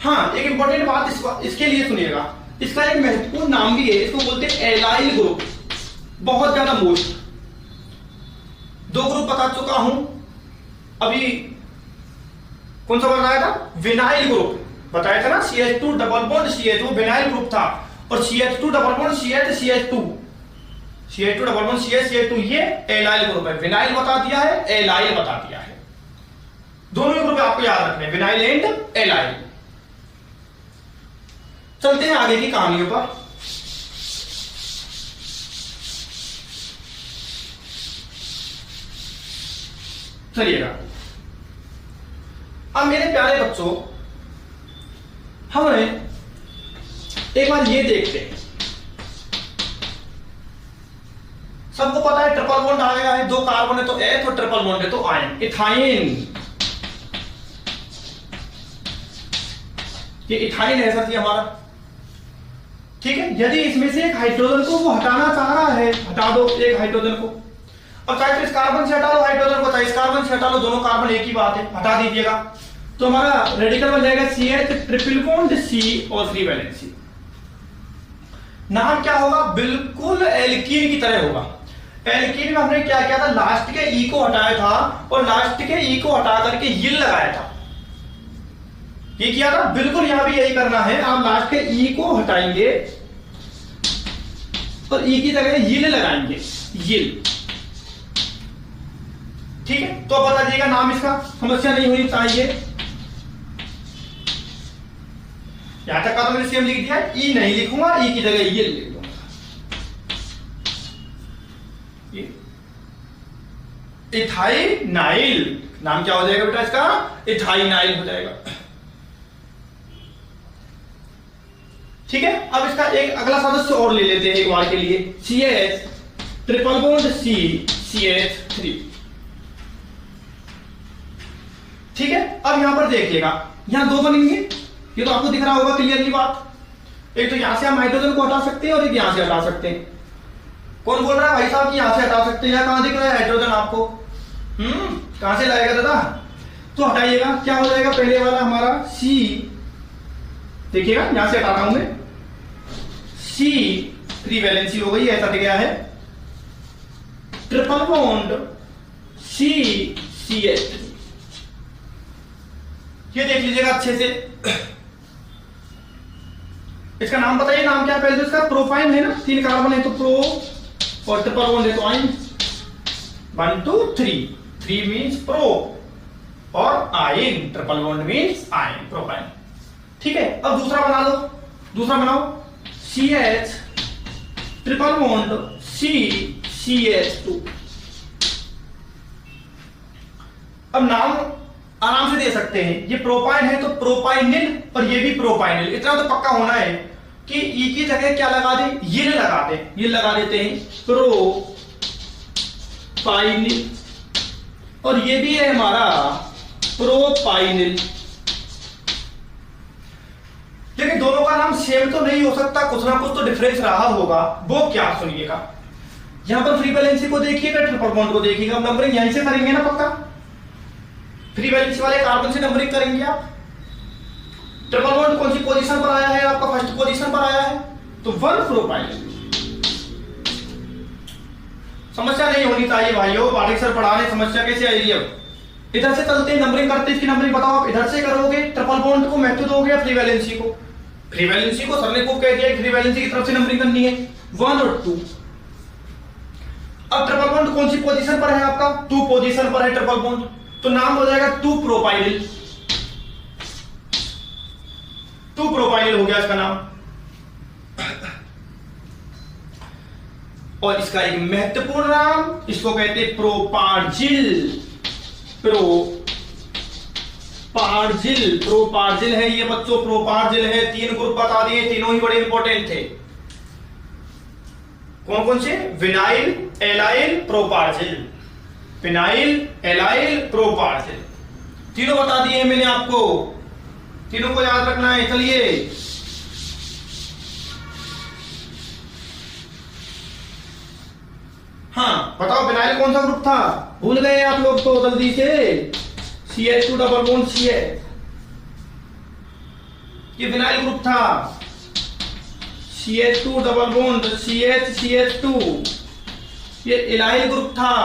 हाँ, एक इंपॉर्टेंट बात इसके लिए सुनिएगा, इसका एक महत्वपूर्ण नाम भी है, इसको बोलते हैं एलाइल ग्रुप, बहुत ज्यादा मोस्ट। 2 ग्रुप बता चुका हूं अभी, कौन सा बताया था, विनाइल ग्रुप बताया था ना, CH2 double bond CH2 vinyl group था, और CH2 double bond CH2 CH2 double bond CH2 ये एलाइल ग्रुप है। विनाइल बता दिया है, एलाइल बता दिया है, दोनों ही ग्रुप आपको याद रखने, विनाइल एंड एलाइल। चलते हैं आगे की कहानियों पर। चलिएगा, अब मेरे प्यारे बच्चों हमें एक बार ये देखते हैं। सबको पता है ट्रिपल बॉन्ड आ गया है, 2 कार्बन है तो एथ और ट्रिपल बॉन्ड है तो आयन, इथाइन। ये इथाइन है सर जी हमारा, ठीक है। यदि इसमें से एक हाइड्रोजन को वो हटाना चाह रहा है, हटा दो एक हाइड्रोजन को, और चाहे तो इस कार्बन से हटा लो हाइड्रोजन को, चाहे इस कार्बन से हटा लो, दोनों कार्बन एक ही बात है, हटा दीजिएगा। तो हमारा रेडिकल बन जाएगा CH ट्रिपल बॉन्ड C और 3 वैलेंसी। नाम क्या होगा, बिल्कुल एल्कीन की तरह होगा। एल्कीन में हमने क्या किया था, लास्ट के E को हटाया था और लास्ट के E को हटा करके यिल लगाया था, ये किया था। बिल्कुल यहां भी यही करना है, आप लास्ट के E को हटाएंगे और E की जगह यिल लगाएंगे, यिल, ठीक है। तो बता दीजिएगा नाम, इसका समस्या नहीं होनी चाहिए। यहां तक का तो मैंने सेम लिख दिया, ई नहीं लिखूंगा, ई की जगह ये लिख दूंगा। इथाइनाइल नाम क्या हो जाएगा बेटा इसका, इथाइनाइल हो जाएगा, ठीक है। अब इसका एक अगला सदस्य और ले लेते हैं एक बार के लिए, CH triple bond C CH3, ठीक है। अब यहां पर देखिएगा, यहां 2 बनेंगे, ये तो आपको दिख रहा होगा क्लियरली बात। एक तो यहां से हम हाइड्रोजन को हटा सकते हैं और एक यहां से हटा सकते हैं। कौन बोल रहा है भाई साहब कि यहां से हटा सकते हैं, यहां कहां दिख रहा है हाइड्रोजन आपको, कहां से लाएगा दादा, तो हटाइएगा, क्या हो जाएगा पहले वाला हमारा C, देखिएगा यहां से हटा रहा हूं मैं, C 3 वैलेंसी हो गई, ऐसा दिख गया है, ट्रिपल बॉन्ड C CH3, ये देख लीजिएगा अच्छे से। इसका नाम बताइए, नाम क्या है पहले, तो इसका प्रोपाइन है ना, 3 कार्बन है तो प्रो और ट्रिपल बॉन्ड है तो आइन, 1 2 3, 3 मींस प्रो और आइन, ट्रिपल बॉन्ड मींस आइन, प्रोपाइन, ठीक है। अब दूसरा बना लो, दूसरा बनाओ, CH triple bond C CH2। अब नाम आराम से दे सकते हैं, ये प्रोपाइन है तो प्रोपाइनिल और ये भी प्रोपाइनिल, इतना तो पक्का होना है कि ई की जगह क्या लगा दे, ये लगा दे, ये लगा देते हैं प्रोपाइनिल, और ये भी है हमारा प्रोपाइनिल। लेकिन दोनों का नाम सेम तो नहीं हो सकता, कुछ ना कुछ तो डिफरेंस रहा होगा, वो क्या सुनिएगा। यहां पर फ्री वैलेंसी को देखिएगा, ट्रिपल बॉन्ड को देखिएगा, नंबरिंग यहीं से करेंगे ना पक्का, फ्री वैलेंसी वाले कार्बन से नंबरिंग करेंगे आप। ट्रिपल बॉन्ड कौन सी पोजीशन पर आया है आपका, फर्स्ट पोजीशन पर आया है, तो 1 प्रोपाइनिल। समस्या नहीं होनी चाहिए भाइयों, पाटिक सर पढ़ा रहे, समस्या कैसे आएगी। अब इधर से चलते हैं, नंबरिंग करते हैं, इसकी नंबरिंग बताओ आप इधर से करोगे, ट्रिपल बॉन्ड को महत्व दोगे या फ्री वैलेंसी को, फ्री वैलेंसी को, सर ने को कह दिया फ्री वैलेंसी की तरफ से नंबरिंग करनी है, 1 और 2। अब ट्रिपल बॉन्ड कौन सी पोजीशन पर है आपका, 2 पोजीशन पर है ट्रिपल बॉन्ड, तो नाम हो जाएगा 2 प्रोपाइनिल, 2 प्रोपाइनिल हो गया इसका नाम। और इसका एक महत्वपूर्ण नाम, इसको कहते हैं प्रोपार्जिल, प्रोपार्जिल, प्रोपार्जिल है ये बच्चों, प्रोपार्जिल है। 3 ग्रुप बता दिए, तीनों ही बड़े इंपॉर्टेंट थे। कौन कौन से, विनाइल एलाइल प्रोपार्जिल, विनाइल एलाइल प्रोपार्जिल, तीनों बता दिए मैंने आपको, तीनों को याद रखना है। चलिए हाँ बताओ, विनाइल कौन सा ग्रुप था, भूल गए आप लोग तो जल्दी से, CH2 डबल बॉन्ड CH, ये विनाइल ग्रुप था, CH2 double bond CH CH2, ये इलाइल ग्रुप था,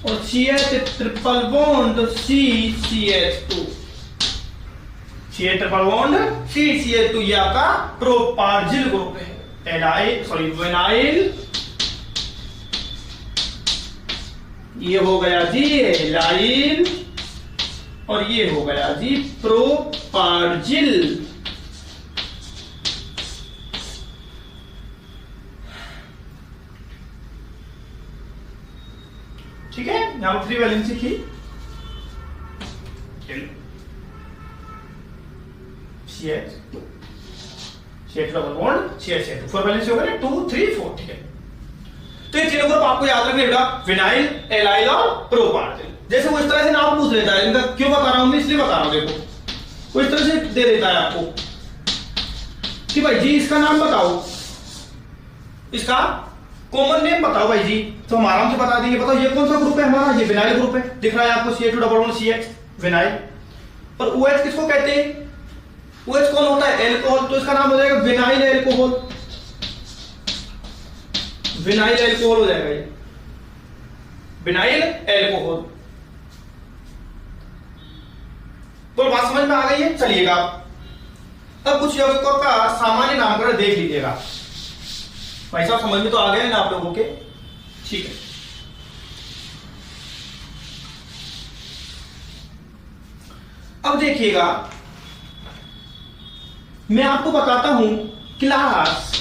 और CH triple bond C CH2, CH triple bond C CH2, ये आपका प्रोपार्जिल ग्रुप है। एलाइल सॉरी विनाइल, ये हो गया जी एलाइल, और ये हो गया जी प्रोपार्जिल। ठीक है, यहां पर 3 वैलेंसी थी। CH double bond CH2 4 valency हो गए 2 3 4। ठीक है, तो ये तीनों ग्रुप आपको याद रखने बेटा, विनाइल, एलाइल और प्रोपार्जिल। जैसे वो इस तरह से नाम पूछ लेता है, इनका क्यों बता रहा हूं मैं, इसलिए बता रहा हूं। देखो वो इस तरह से दे देता है आपको कि भाई जी इसका नाम बताओ, इसका कॉमन नेम बताओ भाई जी, तो हम आराम से बता देंगे। बताओ ये कौन सा ग्रुप है हमारा, ये विनाइल ग्रुप है, दिख रहा है आपको CH2 double bond CH vinyl. और OH किसको कहते हैं, OH कौन होता है, एल्कोहल, तो इसका नाम हो जाएगा विनाइल एल्कोहल, विनाइल एल्कोहल हो जाएगा ये, विनाइल एल्कोहल। तो बात समझ में आ गई है। चलिएगा अब कुछ यौगिकों का सामान्य नामकरण देख लीजिएगा। भाई साहब समझ में तो आ गया है ना आप लोगों के, ठीक है। अब देखिएगा मैं आपको बताता हूं क्लास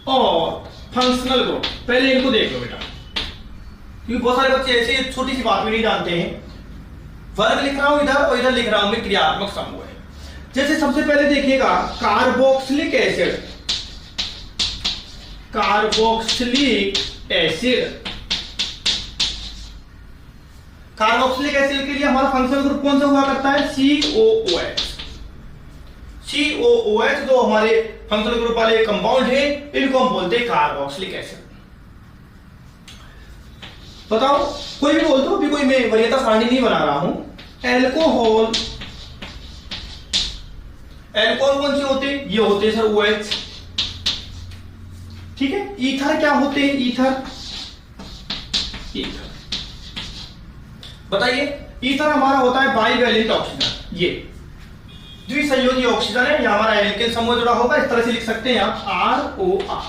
और फंक्शनल ग्रुप। पहले इनको देख लो बेटा, क्योंकि बहुत सारे बच्चे ऐसे छोटी सी बात भी नहीं जानते हैं। वर्ग लिख रहा हूं इधर और इधर लिख रहा हूं मैं क्रियात्मक समूह है। जैसे सबसे पहले देखिएगा carboxylic acid, carboxylic acid, carboxylic acid के लिए हमारा फंक्शनल ग्रुप कौन सा हुआ करता है, COOH। COOH जो हमारे फंक्शनल ग्रुप वाले कंपाउंड है, इनको हम बोलते हैं कार्बोक्सिलिक एसिड। बताओ कोई भी बोल दो, अभी कोई मैं वरीयता सारणी नहीं बना रहा हूं। एल्कोहल, एल्कोहल कौन से होते हैं, ये होते हैं सर OH। ठीक है, ईथर क्या होते हैं, ईथर, ईथर बताइए। ईथर हमारा होता है बाइवैलेंट ऑक्सीजन, ये द्विसंयोजी ऑक्सीजन है, यह हमारा एल्केन समूह जुड़ा होगा, इस तरह से लिख सकते हैं आप ROR,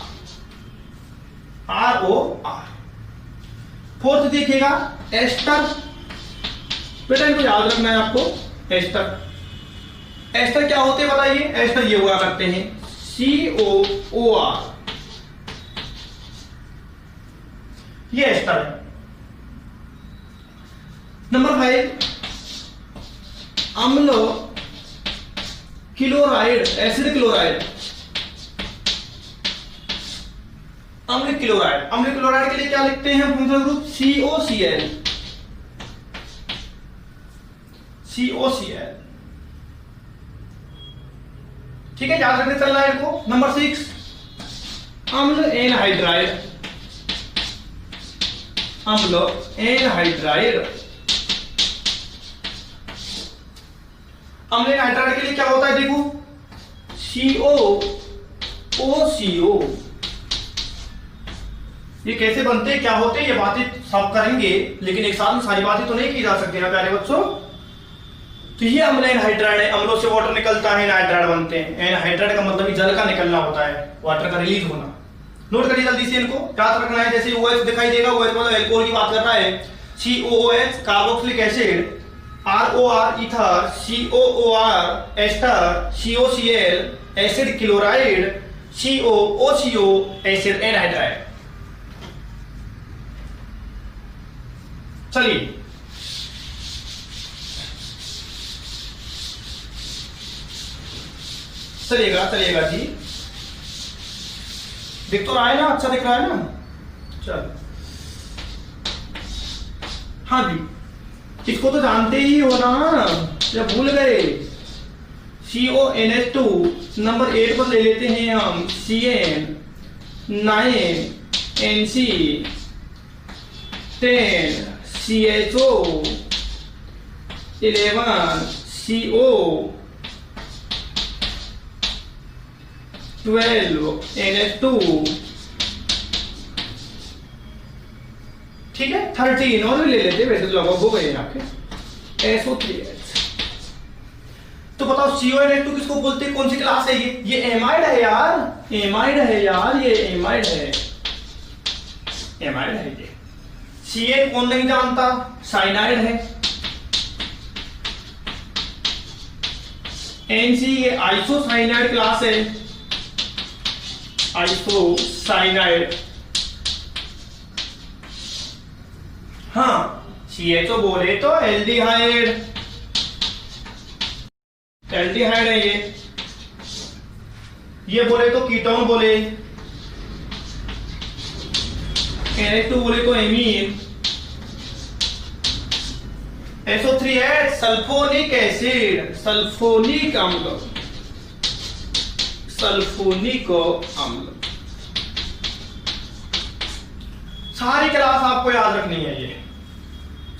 ROR। फोर्थ देखिएगा एस्टर, बेटा इनको याद रखना है आपको। एस्टर, एस्टर क्या होते हैं बताइए, एस्टर ये हुआ करते हैं COOR, ये एस्टर है। नंबर 5 अम्ल क्लोराइड, एसिड क्लोराइड, अम्ल क्लोराइड। अम्ल क्लोराइड के लिए क्या लिखते हैं फंक्शनल ग्रुप, COCl, COCl। ठीक है, याद रखने चलना है इनको। नंबर 6 अम्ल एनहाइड्राइड, अम्ल एनहाइड्राइड। अम्ल एनहाइड्राइड के लिए क्या होता है देखो, COOCO। ये कैसे बनते हैं, क्या होते हैं, ये बातें सब करेंगे, लेकिन एक साथ में सारी बातें तो नहीं की जा सकती ना प्यारे बच्चों। तो ये अम्ल एनहाइड्राइड है, अम्लों से वाटर निकलता है, एनहाइड्राइड बनते हैं। एनहाइड्राइड का मतलब जल का निकलना होता है, वाटर का रिलीज होना। नोट करिए जल्दी से इनको, याद रखना है। जैसे OH दिखाई देगा, OH मतलब एल्कोहल की बात कर रहा है, COOH carboxylic acid, ROR ether, COOR ester, COCl acid chloride, COOCO acid anhydride. चलिए चलेगा चलेगा जी, दिख तो रहा है ना, अच्छा दिख रहा है ना। चल हाँ जी, इसको तो जानते ही हो ना, या भूल गए। CONH2 नंबर 8 पर ले लेते हैं हम CN 9 NC 10 CHO 11 CO 12 NH2, ठीक है 13 और भी ले लेते, वैसे तो लगभग हो गए आपके। SO3H। तो बताओ CONH2 किसको बोलते हैं, कौन सी क्लास है ये एमाइड है यार, एमाइड है यार, ये एमाइड है, एमाइड है ये। CN कौन नहीं जानता, साइनाइड है। एनसी ये आइसोसाइनाइड क्लास है, आइसोसाइनाइड। हाँ, CHO बोले तो एल्डिहाइड, एल्डिहाइड है ये बोले तो कीटोन बोले, NH2 बोले तो amine, SO3H sulphonic acid, sulphonic अम्ल, सल्फोनिक अम्ल। सारी क्लास आपको याद रखनी है, ये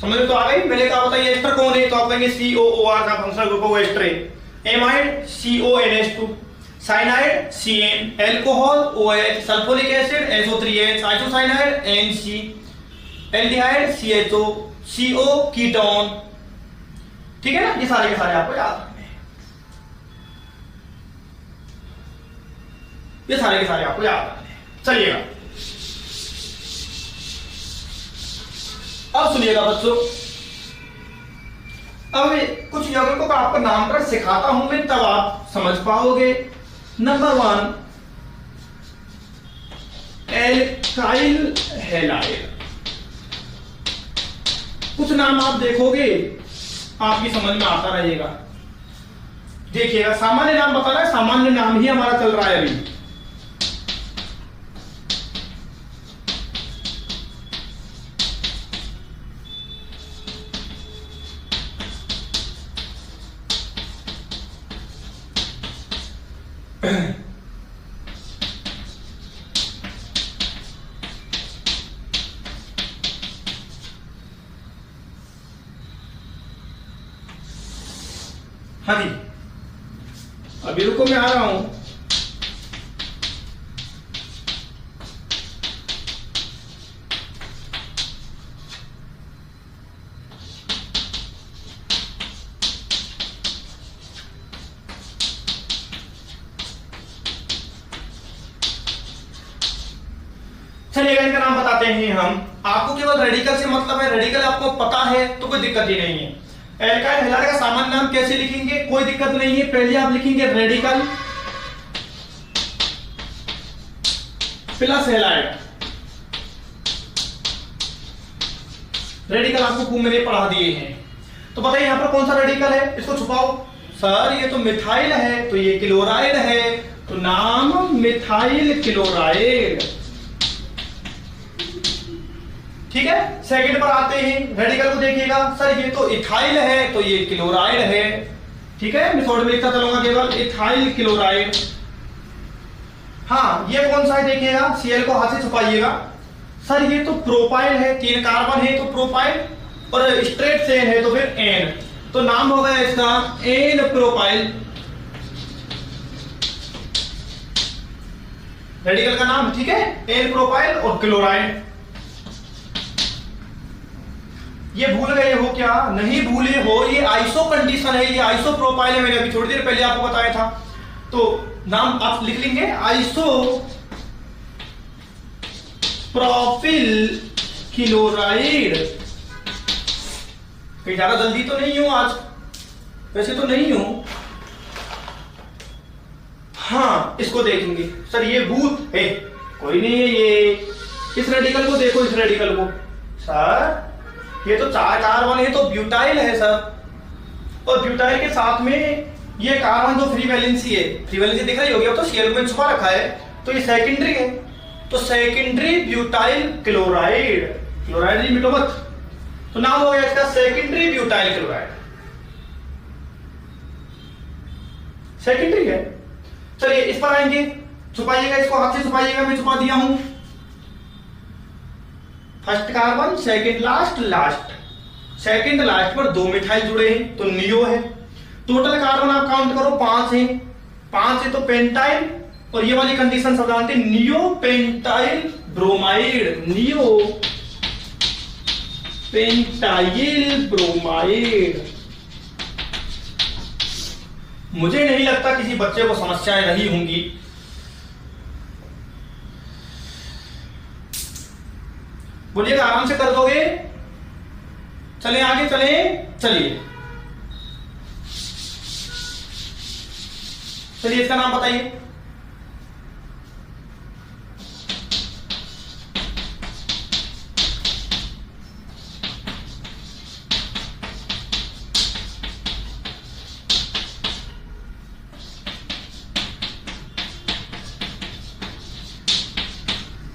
समझ में तो आ गई। मैंने कहा बताइए एस्टर कौन है, तो आप कहेंगे COOR का फंक्शनल ग्रुप है वो एस्टर है। Amide CONH2, cyanide CN, alcohol OH, sulphonic acid SO3H, isocyanide NC, aldehyde CHO, CO ketone. ठीक है ना, ये सारे के सारे आपको याद रखने हैं, ये सारे के सारे आपको याद रखने हैं। चलिएगा अब सुनिएगा बच्चों, अब कुछ यौगिकों का आपको नामकरण सिखाता हूं मैं, तब आप समझ पाओगे। Number 1 alkyl halide. कुछ नाम आप देखोगे आपकी समझ में आता रहेगा। देखिएगा, सामान्य नाम बता रहा है, सामान्य नाम ही हमारा चल रहा है अभी। हाँ जी, अभी रुको मैं आ रहा हूं। चलिएगा, इनका नाम बताते हैं हम। आपको केवल रेडिकल से मतलब है, रेडिकल आपको पता है तो कोई दिक्कत ही नहीं है। एल्काइल हैलाइड का सामान्य नाम कैसे लिखेंगे, कोई दिक्कत नहीं है। पहले आप लिखेंगे रेडिकल प्लस हैलाइड। रेडिकल आपको मैंने पढ़ा दिए हैं, तो बताइए यहां पर कौन सा रेडिकल है, इसको छुपाओ। सर ये तो मिथाइल है, तो ये क्लोराइड है, तो नाम मिथाइल क्लोराइड। ठीक है, सेकंड पर आते हैं, रेडिकल को देखिएगा। सर ये तो इथाइल है, तो ये क्लोराइड है। ठीक है, मैं शॉर्ट में लिखता चलूंगा केवल, इथाइल क्लोराइड। हाँ, ये कौन सा है देखिएगा, Cl को हाथ से छुपाइएगा। सर ये तो प्रोपाइल है, 3 कार्बन है तो प्रोपाइल, और स्ट्रेट चेन है तो फिर एन, तो नाम हो गया इसका एन प्रोपाइल। रेडिकल का नाम, ठीक है, एन प्रोपाइल और क्लोराइड। ये भूल गए हो क्या? नहीं भूले हो, ये आइसो कंडीशन है, ये आइसो प्रोपाइल है, मैंने अभी थोड़ी देर पहले आपको बताया था। तो नाम आप लिख लेंगे आइसो प्रोपिल क्लोराइड। कहीं ज्यादा जल्दी तो नहीं हूं आज, वैसे तो नहीं हूं। हाँ, इसको देखेंगे। सर ये भूत है, कोई नहीं है। ये इस रेडिकल को देखो, इस रेडिकल को। सर ये तो 4 कार्बन है, तो ब्यूटाइल है सर, और ब्यूटाइल के साथ में ये कार्बन जो फ्री वैलेंसी है, फ्री वैलेंसी दिख रही होगी, अब तो Cl में छुपा रखा है, तो ये सेकेंडरी है, तो सेकेंडरी ब्यूटाइल क्लोराइड। क्लोराइड जी मिटो मत, तो नाम हो गया इसका सेकेंडरी ब्यूटाइल क्लोराइड। सेकेंडरी है। चलिए इस पर आएंगे, छुपाइएगा, इसको हाथ से छुपाइएगा, मैं छुपा दिया हूं। First carbon, second last, last second last पर 2 मिथाइल जुड़े हैं, तो नियो है। टोटल कार्बन आप काउंट करो 5 है, 5 है तो पेंटाइल, और ये वाली कंडीशन सब जानते हैं, neo pentyl bromide. Neo pentyl bromide. मुझे नहीं लगता किसी बच्चे को समस्याएं रही होंगी। बोलिएगा, आराम से कर दोगे। चलें आगे, चलें, चलिए। चलिए इसका नाम बताइए।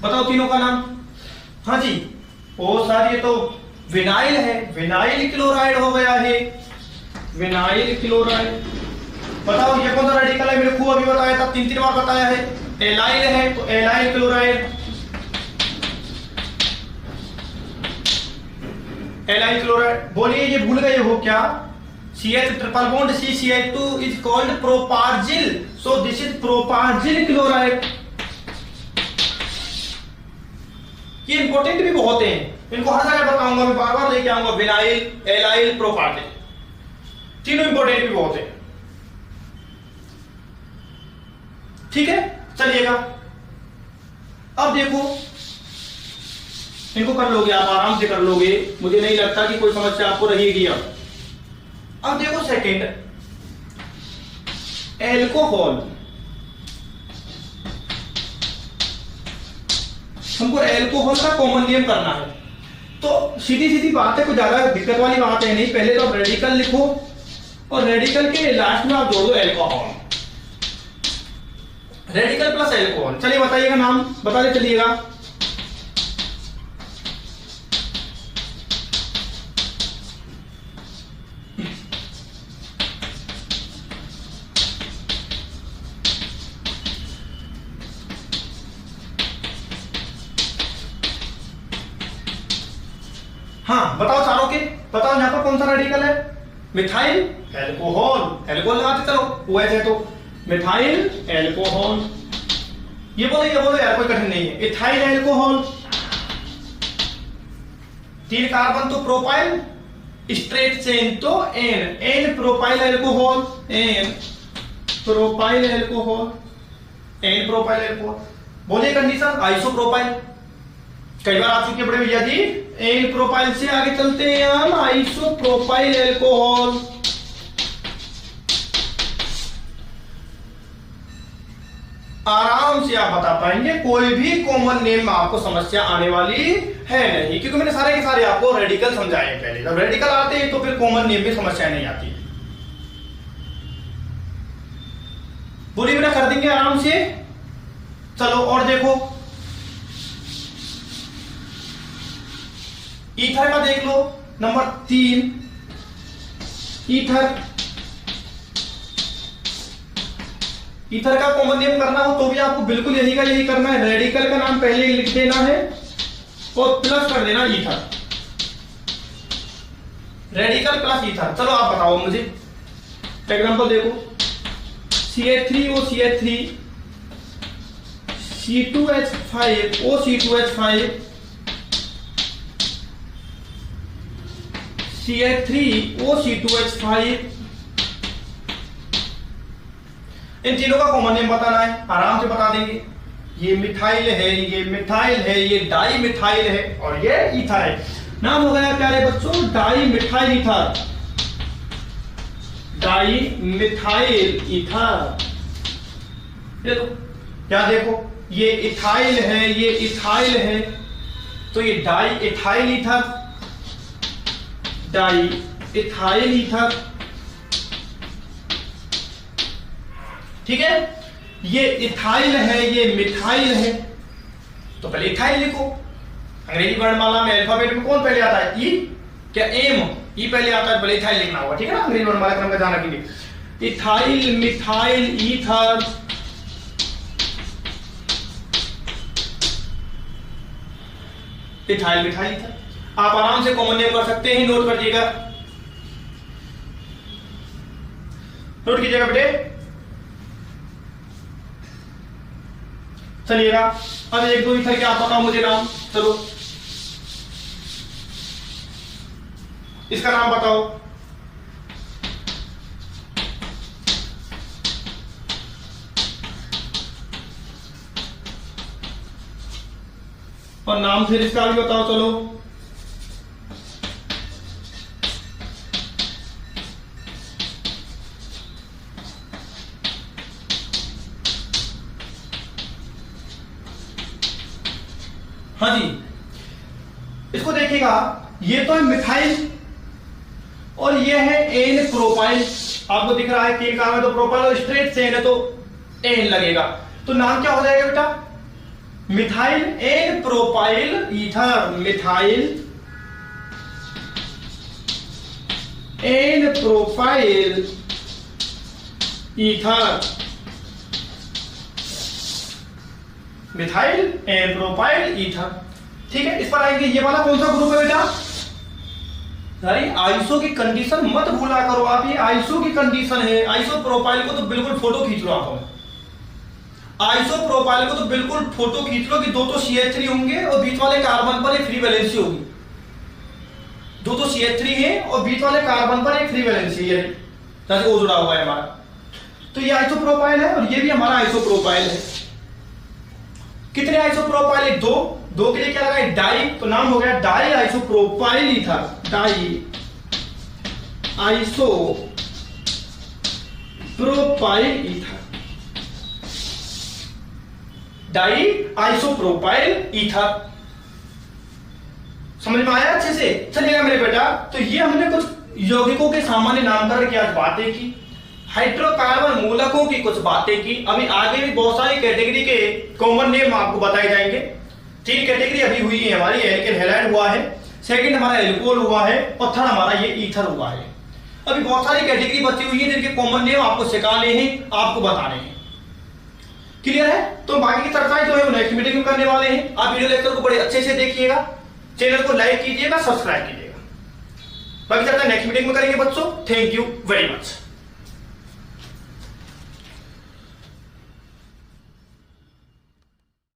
बताओ तीनों का नाम। हाँ जी, ओ सर ये तो विनाइल है, विनाइल क्लोराइड हो गया है, विनाइल क्लोराइड। बताओ ये कौन सा रेडिकल है, मेरे को अभी बताया था, 3 बार बताया है। एलाइल है तो एलाइल क्लोराइड, एलाइल क्लोराइड। बोलिए ये भूल गए हो क्या? CH triple bond CCH2 is called propargyl, so this is propargyl chloride. ये इंपॉर्टेंट भी बहुत हैं, इनको हर जगह बताऊंगा, मैं बार बार लेके आऊंगा। विनाइल, एलाइल, प्रोपार्जिल, तीनों इंपॉर्टेंट भी बहुत है। ठीक है, चलिएगा अब देखो, इनको कर लोगे आप, आराम से कर लोगे, मुझे नहीं लगता कि कोई समस्या आपको रहेगी। अब देखो सेकंड, एल्कोहल। हमको एल्कोहल का कॉमन नेम करना है, तो सीधी सीधी बात है, कोई ज्यादा दिक्कत वाली बात है नहीं। पहले तो रेडिकल लिखो और रेडिकल के लास्ट में आप जोड़ दो एल्कोहल, रेडिकल प्लस एल्कोहल। चलिए बताइएगा नाम, बताते चलिएगा। हाँ बताओ चारों के, बताओ यहाँ पर कौन सा रेडिकल है? मिथाइल एल्कोहल, एल्कोहल लगाते चलो, OH है तो मिथाइल एल्कोहल। ये बोलो यार, कोई कठिन नहीं है। इथाइल एल्कोहल, 3 कार्बन तो प्रोपाइल, स्ट्रेट चेन तो n propyl alcohol, n propyl alcohol, n propyl alcohol. बोलिए कंडीशन, आइसोप्रोपाइल, कई बार आ चुकी है बड़े भैया जी। एन प्रोपाइल से आगे चलते हैं हम, आइसोप्रोपाइल एल्कोहल। आराम से आप बता पाएंगे, कोई भी कॉमन नेम में आपको समस्या आने वाली है नहीं, क्योंकि मैंने सारे के सारे आपको रेडिकल समझाए पहले। जब रेडिकल आते हैं तो फिर कॉमन नेम में समस्या नहीं आती। पूरी बिना कर देंगे आराम से। चलो और देखो, ईथर का देख लो, नंबर 3 ईथर। ईथर का कॉमन नेम करना हो तो भी आपको बिल्कुल यही करना है। रेडिकल का नाम पहले लिख देना है और प्लस कर देना ईथर, रेडिकल प्लस ईथर। चलो आप बताओ मुझे एग्जांपल देखो, CH3O CH3, C2H5 O C2H5, CH3O C2H5। इन तीनों का कॉमन नेम बताना है, आराम से बता देंगे। ये मिथाइल है, ये मिथाइल है, ये डाई मिथाइल है और ये ईथर है। नाम हो गया प्यारे बच्चों di methyl ether, di methyl ether. देखो क्या, देखो ये इथाइल है, ये इथाइल है, तो ये di ethyl ether, di ethyl ether. ठीक है, ये इथाइल है, ये मिथाइल है, तो पहले इथाइल लिखो। अंग्रेजी वर्णमाला में अल्फाबेट में कौन पहले आता है? ई क्या एम? ई पहले आता है, पहले इथाइल लिखना होगा। ठीक है ना, अंग्रेजी वर्णमाला क्रम का ध्यान रखिए। Ethyl methyl ether, ethyl methyl ether. आप आराम से कॉमन नेम कर सकते हैं, नोट कर दीजिएगा, नोट कीजिएगा बेटे। चलिएगा अब 1 2 ईथर क्या बताओ मुझे नाम। चलो इसका नाम बताओ। और नाम फिर इसका भी बताओ। चलो हाँ जी, इसको देखिएगा, ये तो है मिथाइल और ये है एन प्रोपाइल। आपको दिख रहा है तीन काम है तो प्रोपाइल, और स्ट्रेट से एन है तो एन लगेगा, तो नाम क्या हो जाएगा बेटा? Methyl n propyl ether. Methyl n propyl ether. Methyl n propyl ether. ठीक है, इस पर आएंगे। ये वाला कौन सा ग्रुप है बेटा? अरे आइसो की कंडीशन मत भूला करो आप, ये आइसो की कंडीशन है। आइसो प्रोपाइल को तो बिल्कुल फोटो खींच लो आप। आइसो प्रोपाइल को तो बिल्कुल फोटो खींच लो कि दो तो CH3 होंगे और बीच वाले कार्बन पर एक फ्री वैलेंसी होगी। दो तो CH3 है और बीच वाले कार्बन पर एक फ्री वैलेंसी है, जैसे वो जुड़ा हुआ है हमारा। तो ये आइसो प्रोपाइल है और ये भी हमारा आइसो प्रोपाइल है। कितने आइसो प्रोपाइल है? दो के लिए क्या लगा? डाई, तो नाम हो गया di iso propyl ether. Di iso propyl ether. Di isopropyl ether. समझ में आया अच्छे से? चलिएगा मेरे बेटा, तो ये हमने कुछ यौगिकों के सामान्य नामकरण की आज बातें की, हाइड्रोकार्बन मूलकों की कुछ बातें की। अभी आगे भी बहुत सारी कैटेगरी के कॉमन नेम आपको बताए जाएंगे। 3 कैटेगरी अभी हुई है हमारी। एल्केन हैलाइड हुआ है, सेकंड हमारा एल्कोहल हुआ है और थर्ड हमारा ये ईथर हुआ है। अभी बहुत सारी कैटेगरी बची हुई है जिनके कॉमन नेम आपको सिखाने हैं, आपको बताने हैं। क्लियर है? तो बाकी की चर्चाएं जो है वो नेक्स्ट मीटिंग में करने वाले हैं। आप वीडियो लेक्चर को बड़े अच्छे से देखिएगा, चैनल को लाइक कीजिएगा, सब्सक्राइब कीजिएगा। बाकी चर्चा नेक्स्ट मीटिंग में करेंगे बच्चों। Thank you very much.